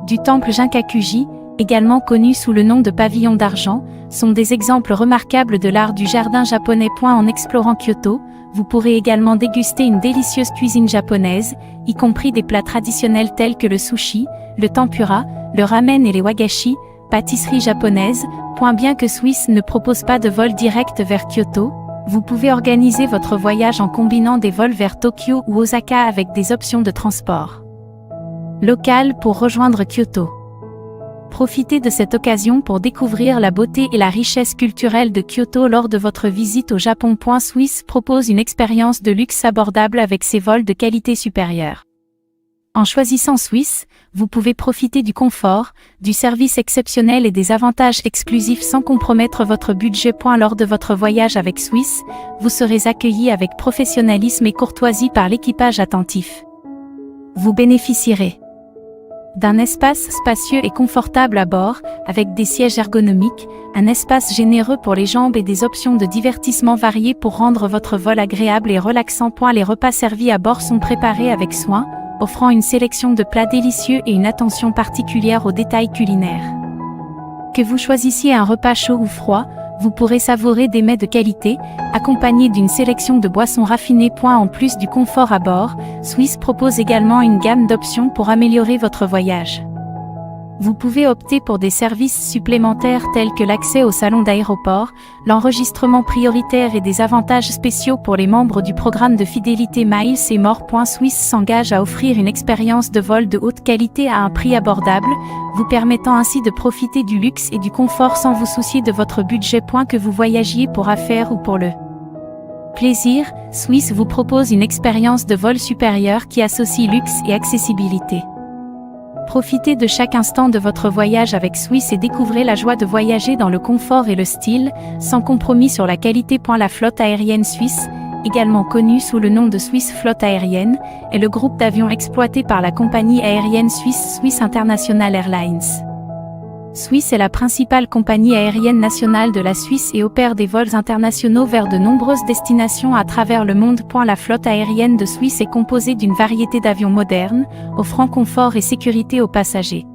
du temple Ginkakuji, également connu sous le nom de pavillon d'argent, sont des exemples remarquables de l'art du jardin japonais. En explorant Kyoto, vous pourrez également déguster une délicieuse cuisine japonaise, y compris des plats traditionnels tels que le sushi, le tempura, le ramen et les wagashi, pâtisserie japonaise. Bien que Swiss ne propose pas de vol direct vers Kyoto, vous pouvez organiser votre voyage en combinant des vols vers Tokyo ou Osaka avec des options de transport local pour rejoindre Kyoto. Profitez de cette occasion pour découvrir la beauté et la richesse culturelle de Kyoto lors de votre visite au Japon. Swiss propose une expérience de luxe abordable avec ses vols de qualité supérieure. En choisissant Swiss, vous pouvez profiter du confort, du service exceptionnel et des avantages exclusifs sans compromettre votre budget. Lors de votre voyage avec Swiss, vous serez accueilli avec professionnalisme et courtoisie par l'équipage attentif. Vous bénéficierez d'un espace spacieux et confortable à bord, avec des sièges ergonomiques, un espace généreux pour les jambes et des options de divertissement variées pour rendre votre vol agréable et relaxant. Les repas servis à bord sont préparés avec soin, offrant une sélection de plats délicieux et une attention particulière aux détails culinaires. Que vous choisissiez un repas chaud ou froid, vous pourrez savourer des mets de qualité, accompagnés d'une sélection de boissons raffinées. En plus du confort à bord, Swiss propose également une gamme d'options pour améliorer votre voyage. Vous pouvez opter pour des services supplémentaires tels que l'accès au salon d'aéroport, l'enregistrement prioritaire et des avantages spéciaux pour les membres du programme de fidélité Miles et More. Swiss s'engage à offrir une expérience de vol de haute qualité à un prix abordable, vous permettant ainsi de profiter du luxe et du confort sans vous soucier de votre budget. Que vous voyagiez pour affaires ou pour le plaisir, Swiss vous propose une expérience de vol supérieure qui associe luxe et accessibilité. Profitez de chaque instant de votre voyage avec Swiss et découvrez la joie de voyager dans le confort et le style, sans compromis sur la qualité. La flotte aérienne suisse, également connue sous le nom de Swiss Flotte Aérienne, est le groupe d'avions exploité par la compagnie aérienne suisse Swiss International Airlines. Swiss est la principale compagnie aérienne nationale de la Suisse et opère des vols internationaux vers de nombreuses destinations à travers le monde. La flotte aérienne de Swiss est composée d'une variété d'avions modernes, offrant confort et sécurité aux passagers.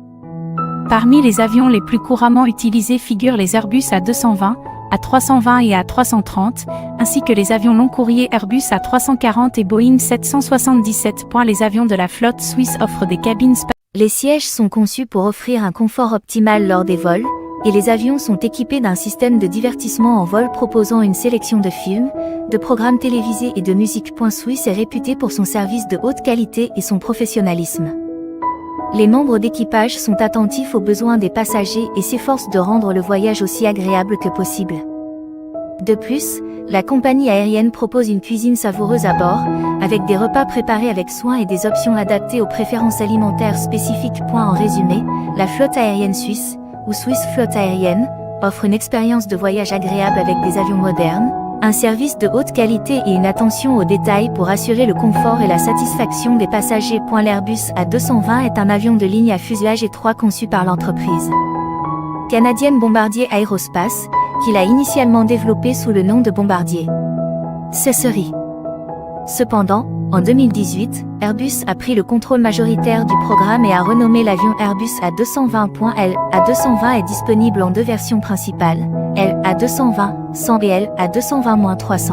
Parmi les avions les plus couramment utilisés figurent les Airbus A220, A320 et A330, ainsi que les avions long courrier Airbus A340 et Boeing 777. Les avions de la flotte suisse offrent des cabines spacieuses. Les sièges sont conçus pour offrir un confort optimal lors des vols, et les avions sont équipés d'un système de divertissement en vol proposant une sélection de films, de programmes télévisés et de musique. Swiss est réputé pour son service de haute qualité et son professionnalisme. Les membres d'équipage sont attentifs aux besoins des passagers et s'efforcent de rendre le voyage aussi agréable que possible. De plus, la compagnie aérienne propose une cuisine savoureuse à bord, avec des repas préparés avec soin et des options adaptées aux préférences alimentaires spécifiques. En résumé, la flotte aérienne suisse, ou Swiss Flotte Aérienne, offre une expérience de voyage agréable avec des avions modernes, un service de haute qualité et une attention aux détails pour assurer le confort et la satisfaction des passagers. L'Airbus A220 est un avion de ligne à fuselage étroit conçu par l'entreprise canadienne Bombardier Aerospace, qu'il a initialement développé sous le nom de Bombardier Cessery. Cependant, en 2018, Airbus a pris le contrôle majoritaire du programme et a renommé l'avion Airbus A220. L A220 est disponible en deux versions principales, L A220 100 et L A220-300.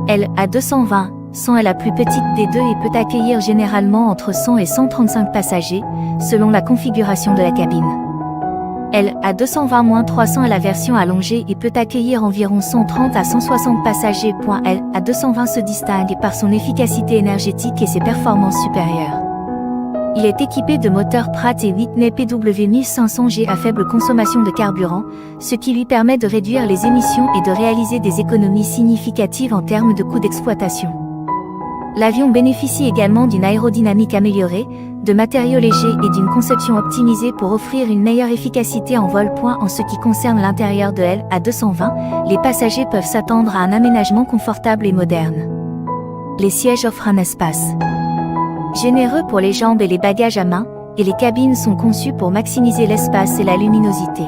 L A220 100 est la plus petite des deux et peut accueillir généralement entre 100 et 135 passagers, selon la configuration de la cabine. L A220-300 est la version allongée et peut accueillir environ 130 à 160 passagers. L A220 se distingue par son efficacité énergétique et ses performances supérieures. Il est équipé de moteurs Pratt & Whitney PW1500G à faible consommation de carburant, ce qui lui permet de réduire les émissions et de réaliser des économies significatives en termes de coûts d'exploitation. L'avion bénéficie également d'une aérodynamique améliorée, de matériaux légers et d'une conception optimisée pour offrir une meilleure efficacité en vol. En ce qui concerne l'intérieur de L A220, les passagers peuvent s'attendre à un aménagement confortable et moderne. Les sièges offrent un espace généreux pour les jambes et les bagages à main, et les cabines sont conçues pour maximiser l'espace et la luminosité.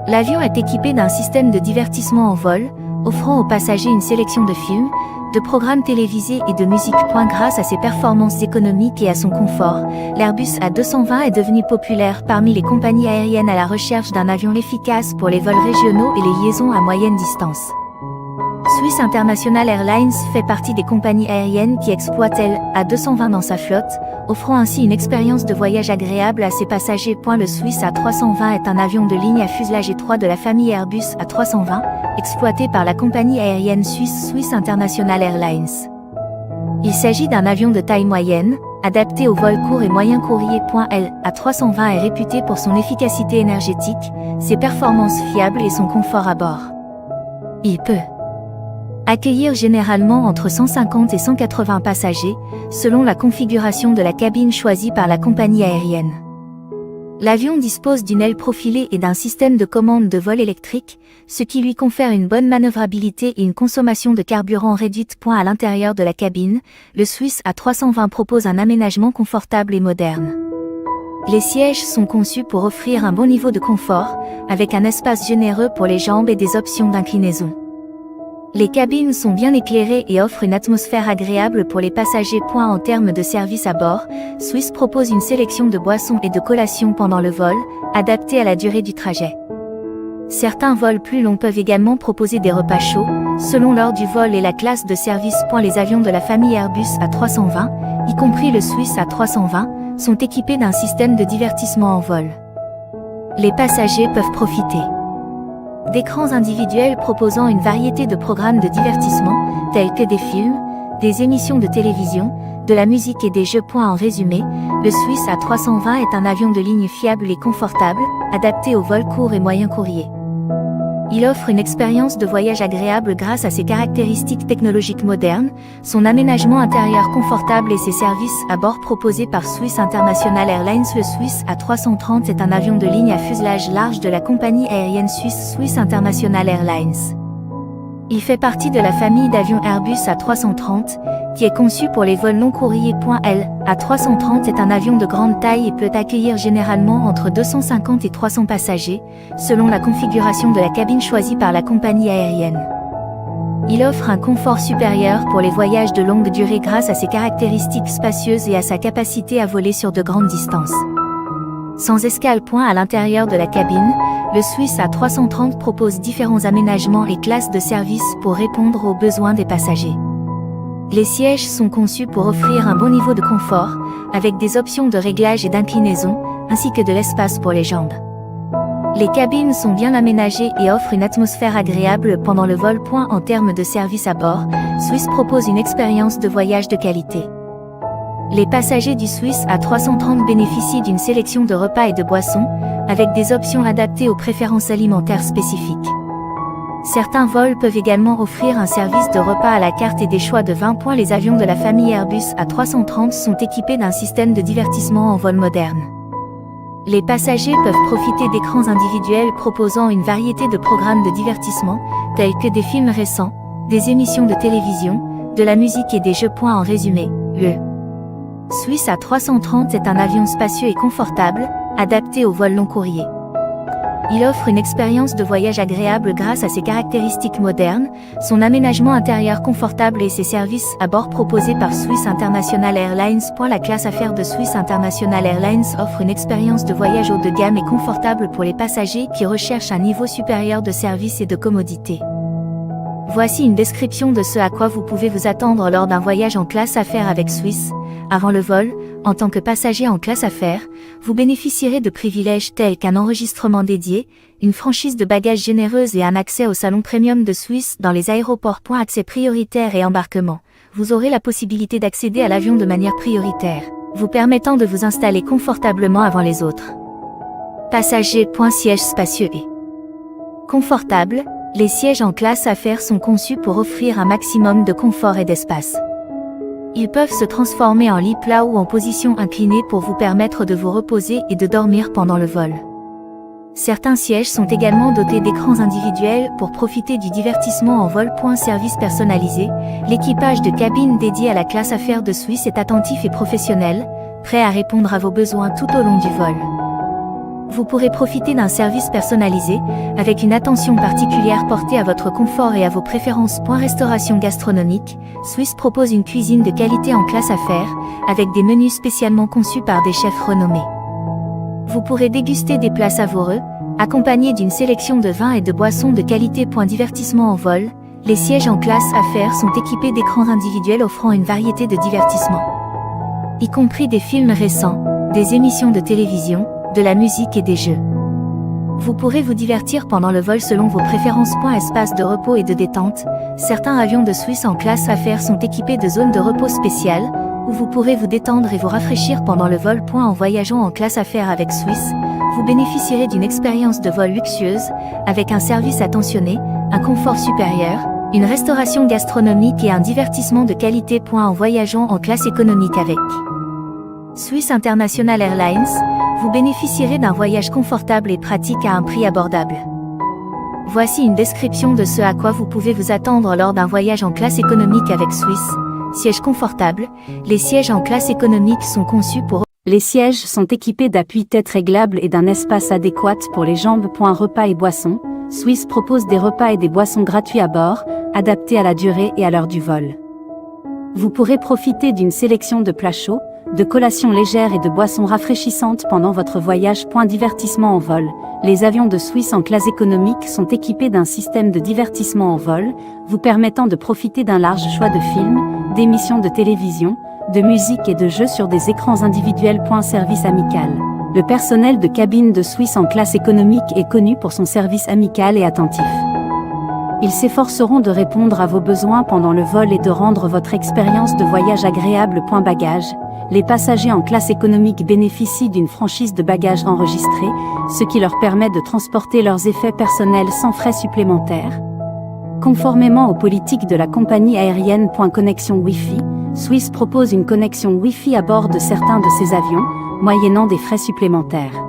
L'avion est équipé d'un système de divertissement en vol, offrant aux passagers une sélection de films, de programmes télévisés et de musique. Grâce à ses performances économiques et à son confort, l'Airbus A220 est devenu populaire parmi les compagnies aériennes à la recherche d'un avion efficace pour les vols régionaux et les liaisons à moyenne distance. Swiss International Airlines fait partie des compagnies aériennes qui exploitent L A220 dans sa flotte, offrant ainsi une expérience de voyage agréable à ses passagers. Le Swiss A320 est un avion de ligne à fuselage étroit de la famille Airbus A320, exploité par la compagnie aérienne suisse Swiss International Airlines. Il s'agit d'un avion de taille moyenne, adapté aux vols courts et moyens courriers. L A320 est réputé pour son efficacité énergétique, ses performances fiables et son confort à bord. Il peut accueillir généralement entre 150 et 180 passagers, selon la configuration de la cabine choisie par la compagnie aérienne. L'avion dispose d'une aile profilée et d'un système de commande de vol électrique, ce qui lui confère une bonne manœuvrabilité et une consommation de carburant réduite. À l'intérieur de la cabine, le Swiss A320 propose un aménagement confortable et moderne. Les sièges sont conçus pour offrir un bon niveau de confort, avec un espace généreux pour les jambes et des options d'inclinaison. Les cabines sont bien éclairées et offrent une atmosphère agréable pour les passagers. En termes de service à bord, Swiss propose une sélection de boissons et de collations pendant le vol, adaptées à la durée du trajet. Certains vols plus longs peuvent également proposer des repas chauds, selon l'heure du vol et la classe de service. Les avions de la famille Airbus A320, y compris le Swiss A320, sont équipés d'un système de divertissement en vol. Les passagers peuvent profiter d'écrans individuels proposant une variété de programmes de divertissement, tels que des films, des émissions de télévision, de la musique et des jeux. En résumé, le Swiss A320 est un avion de ligne fiable et confortable, adapté aux vols courts et moyens courriers. Il offre une expérience de voyage agréable grâce à ses caractéristiques technologiques modernes, son aménagement intérieur confortable et ses services à bord proposés par Swiss International Airlines. Le Swiss A330 est un avion de ligne à fuselage large de la compagnie aérienne suisse Swiss International Airlines. Il fait partie de la famille d'avions Airbus A330, qui est conçu pour les vols long courriers. L A330 est un avion de grande taille et peut accueillir généralement entre 250 et 300 passagers, selon la configuration de la cabine choisie par la compagnie aérienne. Il offre un confort supérieur pour les voyages de longue durée grâce à ses caractéristiques spacieuses et à sa capacité à voler sur de grandes distances. Sans escale. À l'intérieur de la cabine, le Swiss A330 propose différents aménagements et classes de service pour répondre aux besoins des passagers. Les sièges sont conçus pour offrir un bon niveau de confort, avec des options de réglage et d'inclinaison, ainsi que de l'espace pour les jambes. Les cabines sont bien aménagées et offrent une atmosphère agréable pendant le vol. En termes de service à bord, Swiss propose une expérience de voyage de qualité. Les passagers du Swiss A330 bénéficient d'une sélection de repas et de boissons, avec des options adaptées aux préférences alimentaires spécifiques. Certains vols peuvent également offrir un service de repas à la carte et des choix de vins. Les avions de la famille Airbus A330 sont équipés d'un système de divertissement en vol moderne. Les passagers peuvent profiter d'écrans individuels proposant une variété de programmes de divertissement, tels que des films récents, des émissions de télévision, de la musique et des jeux. En résumé, le Swiss A330 est un avion spacieux et confortable, adapté au vol long courrier. Il offre une expérience de voyage agréable grâce à ses caractéristiques modernes, son aménagement intérieur confortable et ses services à bord proposés par Swiss International Airlines. La classe affaires de Swiss International Airlines offre une expérience de voyage haut de gamme et confortable pour les passagers qui recherchent un niveau supérieur de service et de commodité. Voici une description de ce à quoi vous pouvez vous attendre lors d'un voyage en classe affaires avec Swiss. Avant le vol, en tant que passager en classe affaires, vous bénéficierez de privilèges tels qu'un enregistrement dédié, une franchise de bagages généreuse et un accès au salon premium de Swiss dans les aéroports. Accès prioritaire et embarquement. Vous aurez la possibilité d'accéder à l'avion de manière prioritaire, vous permettant de vous installer confortablement avant les autres. Passagers. Siège spacieux et confortable. Les sièges en classe affaires sont conçus pour offrir un maximum de confort et d'espace. Ils peuvent se transformer en lit plat ou en position inclinée pour vous permettre de vous reposer et de dormir pendant le vol. Certains sièges sont également dotés d'écrans individuels pour profiter du divertissement en vol. Service personnalisé. L'équipage de cabine dédié à la classe affaires de Swiss est attentif et professionnel, prêt à répondre à vos besoins tout au long du vol. Vous pourrez profiter d'un service personnalisé, avec une attention particulière portée à votre confort et à vos préférences. Restauration gastronomique. Swiss propose une cuisine de qualité en classe affaires, avec des menus spécialement conçus par des chefs renommés. Vous pourrez déguster des plats savoureux, accompagnés d'une sélection de vins et de boissons de qualité. Divertissement en vol. Les sièges en classe affaires sont équipés d'écrans individuels offrant une variété de divertissements, y compris des films récents, des émissions de télévision, de la musique et des jeux. Vous pourrez vous divertir pendant le vol selon vos préférences. Espace de repos et de détente. Certains avions de Swiss en classe affaires sont équipés de zones de repos spéciales, où vous pourrez vous détendre et vous rafraîchir pendant le vol. En voyageant en classe affaires avec Swiss, vous bénéficierez d'une expérience de vol luxueuse, avec un service attentionné, un confort supérieur, une restauration gastronomique et un divertissement de qualité. En voyageant en classe économique avec Swiss International Airlines, vous bénéficierez d'un voyage confortable et pratique à un prix abordable. Voici une description de ce à quoi vous pouvez vous attendre lors d'un voyage en classe économique avec Swiss. Siège confortable. Les sièges en classe économique sont conçus pour... Les sièges sont équipés d'appuis-tête réglables et d'un espace adéquat pour les jambes. Repas et boissons. Swiss propose des repas et des boissons gratuits à bord, adaptés à la durée et à l'heure du vol. Vous pourrez profiter d'une sélection de plats chauds, de collations légères et de boissons rafraîchissantes pendant votre voyage. Divertissement en vol. Les avions de Swiss en classe économique sont équipés d'un système de divertissement en vol, vous permettant de profiter d'un large choix de films, d'émissions de télévision, de musique et de jeux sur des écrans individuels. Service amical. Le personnel de cabine de Swiss en classe économique est connu pour son service amical et attentif. Ils s'efforceront de répondre à vos besoins pendant le vol et de rendre votre expérience de voyage agréable. Bagages. Les passagers en classe économique bénéficient d'une franchise de bagages enregistrée, ce qui leur permet de transporter leurs effets personnels sans frais supplémentaires. Conformément aux politiques de la compagnie aérienne. Connexion Wi-Fi, Swiss propose une connexion Wi-Fi à bord de certains de ses avions, moyennant des frais supplémentaires.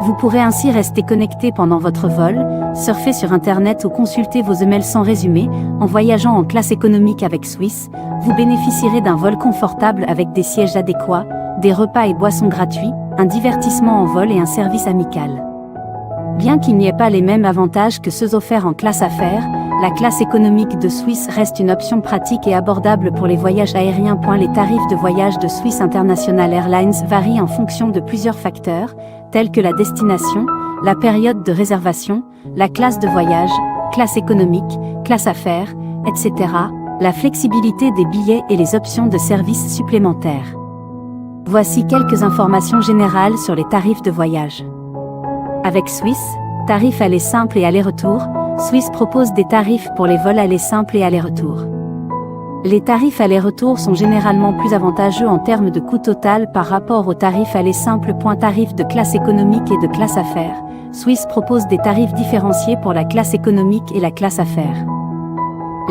Vous pourrez ainsi rester connecté pendant votre vol, surfer sur Internet ou consulter vos emails sans résumé. En voyageant en classe économique avec Swiss, vous bénéficierez d'un vol confortable avec des sièges adéquats, des repas et boissons gratuits, un divertissement en vol et un service amical. Bien qu'il n'y ait pas les mêmes avantages que ceux offerts en classe affaires, la classe économique de Swiss reste une option pratique et abordable pour les voyages aériens. Les tarifs de voyage de Swiss International Airlines varient en fonction de plusieurs facteurs, tels que la destination, la période de réservation, la classe de voyage, classe économique, classe affaires, etc., la flexibilité des billets et les options de services supplémentaires. Voici quelques informations générales sur les tarifs de voyage. Avec Swiss, tarifs aller simple et aller-retour, Swiss propose des tarifs pour les vols aller simple et aller-retour. Les tarifs aller-retour sont généralement plus avantageux en termes de coût total par rapport aux tarifs aller simple. Tarifs de classe économique et de classe affaires. Swiss propose des tarifs différenciés pour la classe économique et la classe affaires.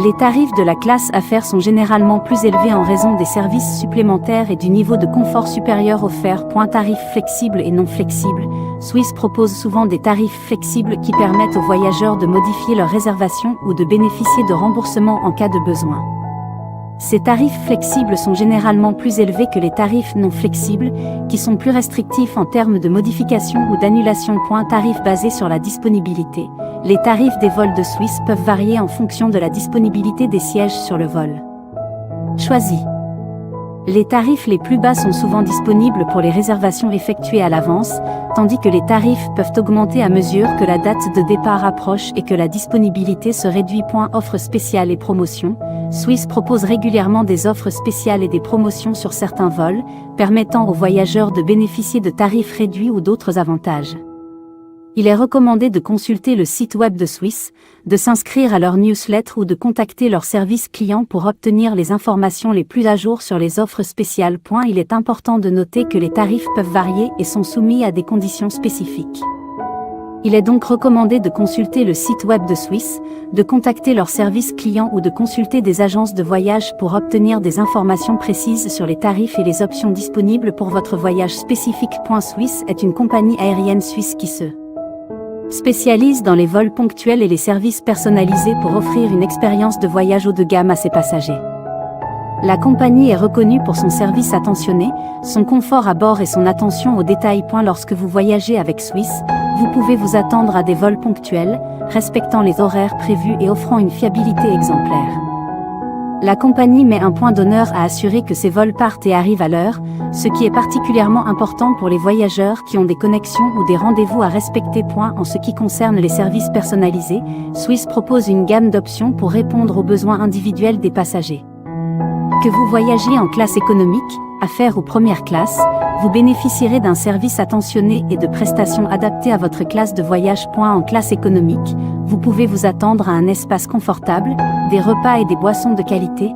Les tarifs de la classe affaires sont généralement plus élevés en raison des services supplémentaires et du niveau de confort supérieur offert. Tarifs flexibles et non flexibles. Swiss propose souvent des tarifs flexibles qui permettent aux voyageurs de modifier leur réservation ou de bénéficier de remboursement en cas de besoin. Ces tarifs flexibles sont généralement plus élevés que les tarifs non flexibles, qui sont plus restrictifs en termes de modification ou d'annulation. Tarifs basés sur la disponibilité. Les tarifs des vols de Swiss peuvent varier en fonction de la disponibilité des sièges sur le vol choisi. Les tarifs les plus bas sont souvent disponibles pour les réservations effectuées à l'avance, tandis que les tarifs peuvent augmenter à mesure que la date de départ approche et que la disponibilité se réduit. Offres spéciales et promotions. Swiss propose régulièrement des offres spéciales et des promotions sur certains vols, permettant aux voyageurs de bénéficier de tarifs réduits ou d'autres avantages. Il est recommandé de consulter le site web de Swiss, de s'inscrire à leur newsletter ou de contacter leur service client pour obtenir les informations les plus à jour sur les offres spéciales. Il est important de noter que les tarifs peuvent varier et sont soumis à des conditions spécifiques. Il est donc recommandé de consulter le site web de Swiss, de contacter leur service client ou de consulter des agences de voyage pour obtenir des informations précises sur les tarifs et les options disponibles pour votre voyage spécifique. Swiss est une compagnie aérienne suisse qui se spécialise dans les vols ponctuels et les services personnalisés pour offrir une expérience de voyage haut de gamme à ses passagers. La compagnie est reconnue pour son service attentionné, son confort à bord et son attention aux détails. Lorsque vous voyagez avec Swiss, vous pouvez vous attendre à des vols ponctuels, respectant les horaires prévus et offrant une fiabilité exemplaire. La compagnie met un point d'honneur à assurer que ces vols partent et arrivent à l'heure, ce qui est particulièrement important pour les voyageurs qui ont des connexions ou des rendez-vous à respecter. En ce qui concerne les services personnalisés, Swiss propose une gamme d'options pour répondre aux besoins individuels des passagers. Que vous voyagiez en classe économique, affaires ou première classe, vous bénéficierez d'un service attentionné et de prestations adaptées à votre classe de voyage. En classe économique, vous pouvez vous attendre à un espace confortable, des repas et des boissons de qualité,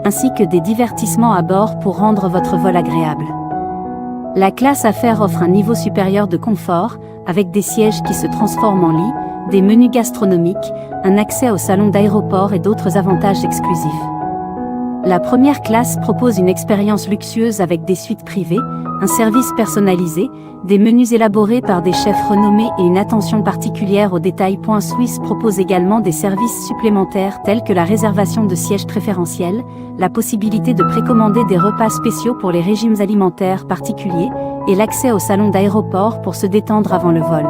ainsi que des divertissements à bord pour rendre votre vol agréable. La classe affaires offre un niveau supérieur de confort, avec des sièges qui se transforment en lit, des menus gastronomiques, un accès au salon d'aéroport et d'autres avantages exclusifs. La première classe propose une expérience luxueuse avec des suites privées, un service personnalisé, des menus élaborés par des chefs renommés et une attention particulière aux détails. Swiss propose également des services supplémentaires tels que la réservation de sièges préférentiels, la possibilité de précommander des repas spéciaux pour les régimes alimentaires particuliers, et l'accès au salon d'aéroport pour se détendre avant le vol.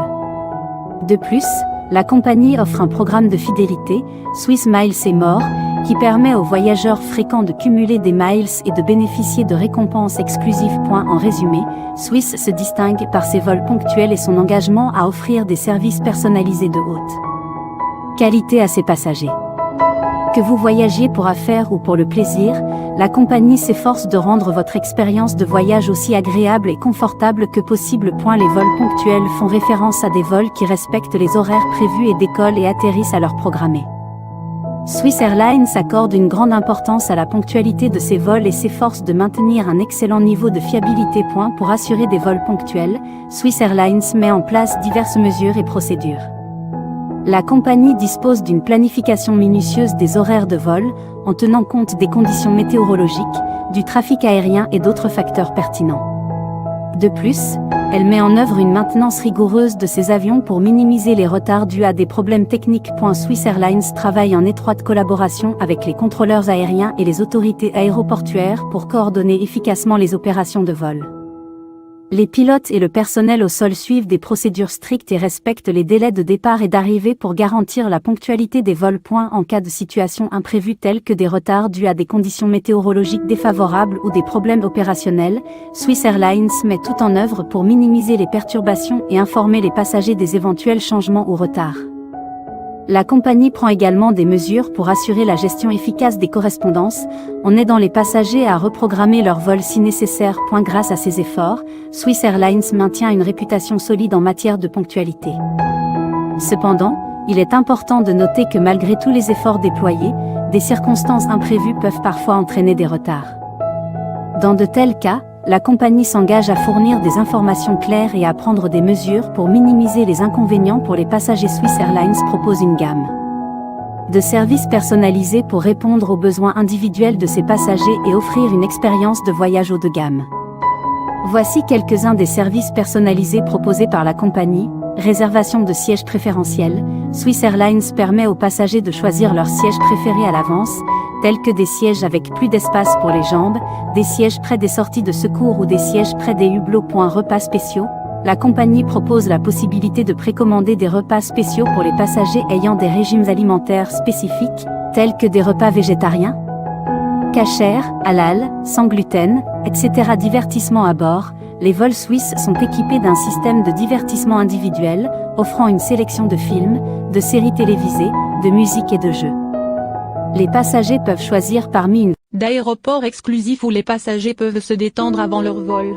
De plus, la compagnie offre un programme de fidélité, Swiss Miles & More, qui permet aux voyageurs fréquents de cumuler des miles et de bénéficier de récompenses exclusives. En résumé, Swiss se distingue par ses vols ponctuels et son engagement à offrir des services personnalisés de haute qualité à ses passagers. Que Que vous voyagiez pour affaires ou pour le plaisir, la compagnie s'efforce de rendre votre expérience de voyage aussi agréable et confortable que possible. Les vols ponctuels font référence à des vols qui respectent les horaires prévus et décollent et atterrissent à l'heure programmée. Swiss Airlines accorde une grande importance à la ponctualité de ses vols et s'efforce de maintenir un excellent niveau de fiabilité. Pour assurer des vols ponctuels, Swiss Airlines met en place diverses mesures et procédures. La compagnie dispose d'une planification minutieuse des horaires de vol, en tenant compte des conditions météorologiques, du trafic aérien et d'autres facteurs pertinents. De plus, elle met en œuvre une maintenance rigoureuse de ses avions pour minimiser les retards dus à des problèmes techniques. Swiss Airlines travaille en étroite collaboration avec les contrôleurs aériens et les autorités aéroportuaires pour coordonner efficacement les opérations de vol. Les pilotes et le personnel au sol suivent des procédures strictes et respectent les délais de départ et d'arrivée pour garantir la ponctualité des vols. En cas de situations imprévues telles que des retards dus à des conditions météorologiques défavorables ou des problèmes opérationnels, Swiss Airlines met tout en œuvre pour minimiser les perturbations et informer les passagers des éventuels changements ou retards. La compagnie prend également des mesures pour assurer la gestion efficace des correspondances, en aidant les passagers à reprogrammer leur vol si nécessaire. Grâce à ces efforts, Swiss Airlines maintient une réputation solide en matière de ponctualité. Cependant, il est important de noter que malgré tous les efforts déployés, des circonstances imprévues peuvent parfois entraîner des retards. Dans de tels cas, la compagnie s'engage à fournir des informations claires et à prendre des mesures pour minimiser les inconvénients pour les passagers. Swiss Airlines propose une gamme de services personnalisés pour répondre aux besoins individuels de ses passagers et offrir une expérience de voyage haut de gamme. Voici quelques-uns des services personnalisés proposés par la compagnie. Réservation de sièges préférentiels. Swiss Airlines permet aux passagers de choisir leur siège préféré à l'avance, tels que des sièges avec plus d'espace pour les jambes, des sièges près des sorties de secours ou des sièges près des hublots. Repas spéciaux. La compagnie propose la possibilité de précommander des repas spéciaux pour les passagers ayant des régimes alimentaires spécifiques, tels que des repas végétariens, kasher, halal, sans gluten, etc. Divertissement à bord. Les vols suisses sont équipés d'un système de divertissement individuel, offrant une sélection de films, de séries télévisées, de musique et de jeux. Les passagers peuvent choisir parmi une d'aéroports exclusifs où les passagers peuvent se détendre avant leur vol.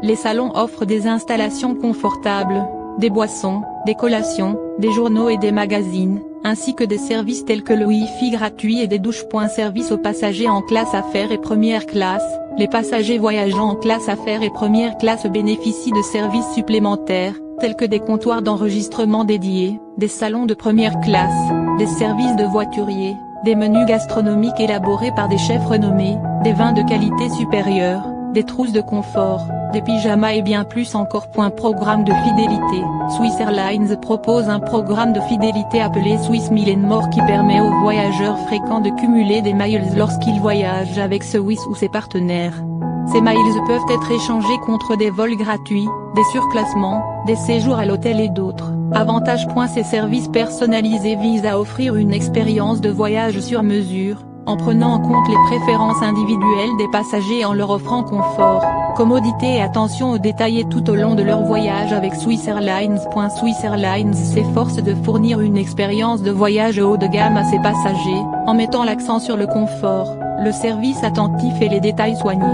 Les salons offrent des installations confortables, des boissons, des collations, des journaux et des magazines, ainsi que des services tels que le Wi-Fi gratuit et des douches. Service aux passagers en classe affaires et première classe. Les passagers voyageant en classe affaires et première classe bénéficient de services supplémentaires, tels que des comptoirs d'enregistrement dédiés, des salons de première classe, des services de voiturier, des menus gastronomiques élaborés par des chefs renommés, des vins de qualité supérieure, des trousses de confort, des pyjamas et bien plus encore. Programme de fidélité. Swiss Airlines propose un programme de fidélité appelé Swiss Miles & More qui permet aux voyageurs fréquents de cumuler des miles lorsqu'ils voyagent avec Swiss ou ses partenaires. Ces miles peuvent être échangés contre des vols gratuits, des surclassements, des séjours à l'hôtel et d'autres avantages. Ces services personnalisés visent à offrir une expérience de voyage sur mesure, en prenant en compte les préférences individuelles des passagers et en leur offrant confort, commodité et attention aux détails tout au long de leur voyage avec Swiss Airlines. Swiss Airlines s'efforce de fournir une expérience de voyage haut de gamme à ses passagers, en mettant l'accent sur le confort, le service attentif et les détails soignés.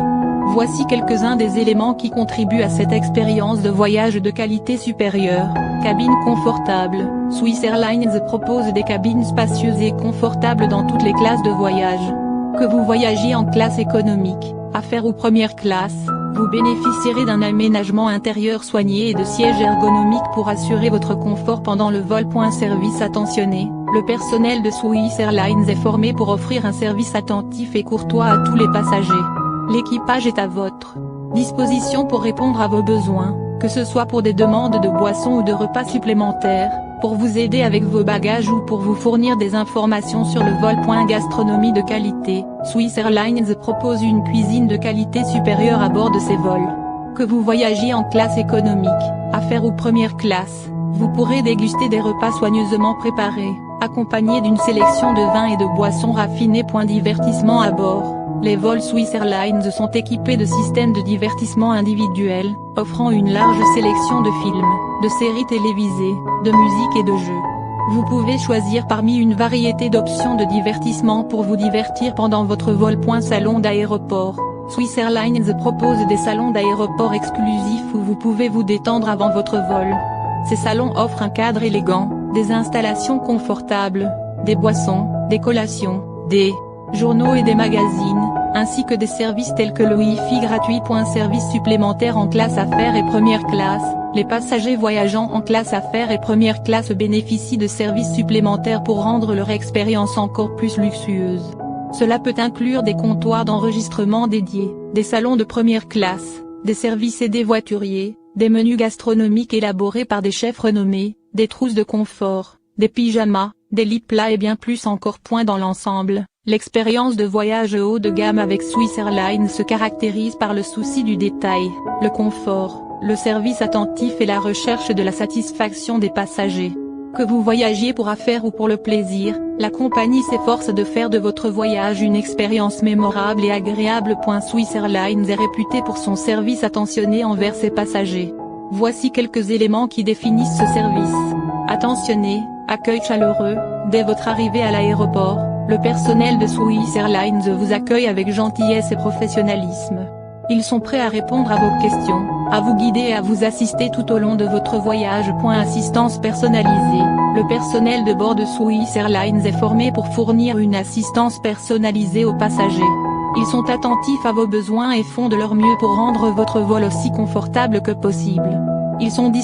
Voici quelques-uns des éléments qui contribuent à cette expérience de voyage de qualité supérieure. Cabine confortable. Swiss Airlines propose des cabines spacieuses et confortables dans toutes les classes de voyage. Que vous voyagiez en classe économique, affaires ou première classe, vous bénéficierez d'un aménagement intérieur soigné et de sièges ergonomiques pour assurer votre confort pendant le vol. Service attentionné. Le personnel de Swiss Airlines est formé pour offrir un service attentif et courtois à tous les passagers. L'équipage est à votre disposition pour répondre à vos besoins, que ce soit pour des demandes de boissons ou de repas supplémentaires, pour vous aider avec vos bagages ou pour vous fournir des informations sur le vol. Gastronomie de qualité. Swiss Airlines propose une cuisine de qualité supérieure à bord de ses vols. Que vous voyagiez en classe économique, affaires ou première classe, vous pourrez déguster des repas soigneusement préparés, accompagnés d'une sélection de vins et de boissons raffinées. Divertissement à bord. Les vols Swiss Airlines sont équipés de systèmes de divertissement individuels, offrant une large sélection de films, de séries télévisées, de musique et de jeux. Vous pouvez choisir parmi une variété d'options de divertissement pour vous divertir pendant votre vol. Salon d'aéroport. Swiss Airlines propose des salons d'aéroport exclusifs où vous pouvez vous détendre avant votre vol. Ces salons offrent un cadre élégant, des installations confortables, des boissons, des collations, des journaux et des magazines, ainsi que des services tels que le Wi-Fi gratuit. Services supplémentaires en classe affaires et première classe. Les passagers voyageant en classe affaires et première classe bénéficient de services supplémentaires pour rendre leur expérience encore plus luxueuse. Cela peut inclure des comptoirs d'enregistrement dédiés, des salons de première classe, des services aidés voituriers, des menus gastronomiques élaborés par des chefs renommés, des trousses de confort, des pyjamas, des lits plats et bien plus encore. Dans l'ensemble, l'expérience de voyage haut de gamme avec Swiss Airlines se caractérise par le souci du détail, le confort, le service attentif et la recherche de la satisfaction des passagers. Que vous voyagiez pour affaires ou pour le plaisir, la compagnie s'efforce de faire de votre voyage une expérience mémorable et agréable. Swiss Airlines est réputée pour son service attentionné envers ses passagers. Voici quelques éléments qui définissent ce service. Attentionné, accueil chaleureux. Dès votre arrivée à l'aéroport, le personnel de Swiss Airlines vous accueille avec gentillesse et professionnalisme. Ils sont prêts à répondre à vos questions, à vous guider et à vous assister tout au long de votre voyage. Assistance personnalisée. Le personnel de bord de Swiss Airlines est formé pour fournir une assistance personnalisée aux passagers. Ils sont attentifs à vos besoins et font de leur mieux pour rendre votre vol aussi confortable que possible. Ils sont disponibles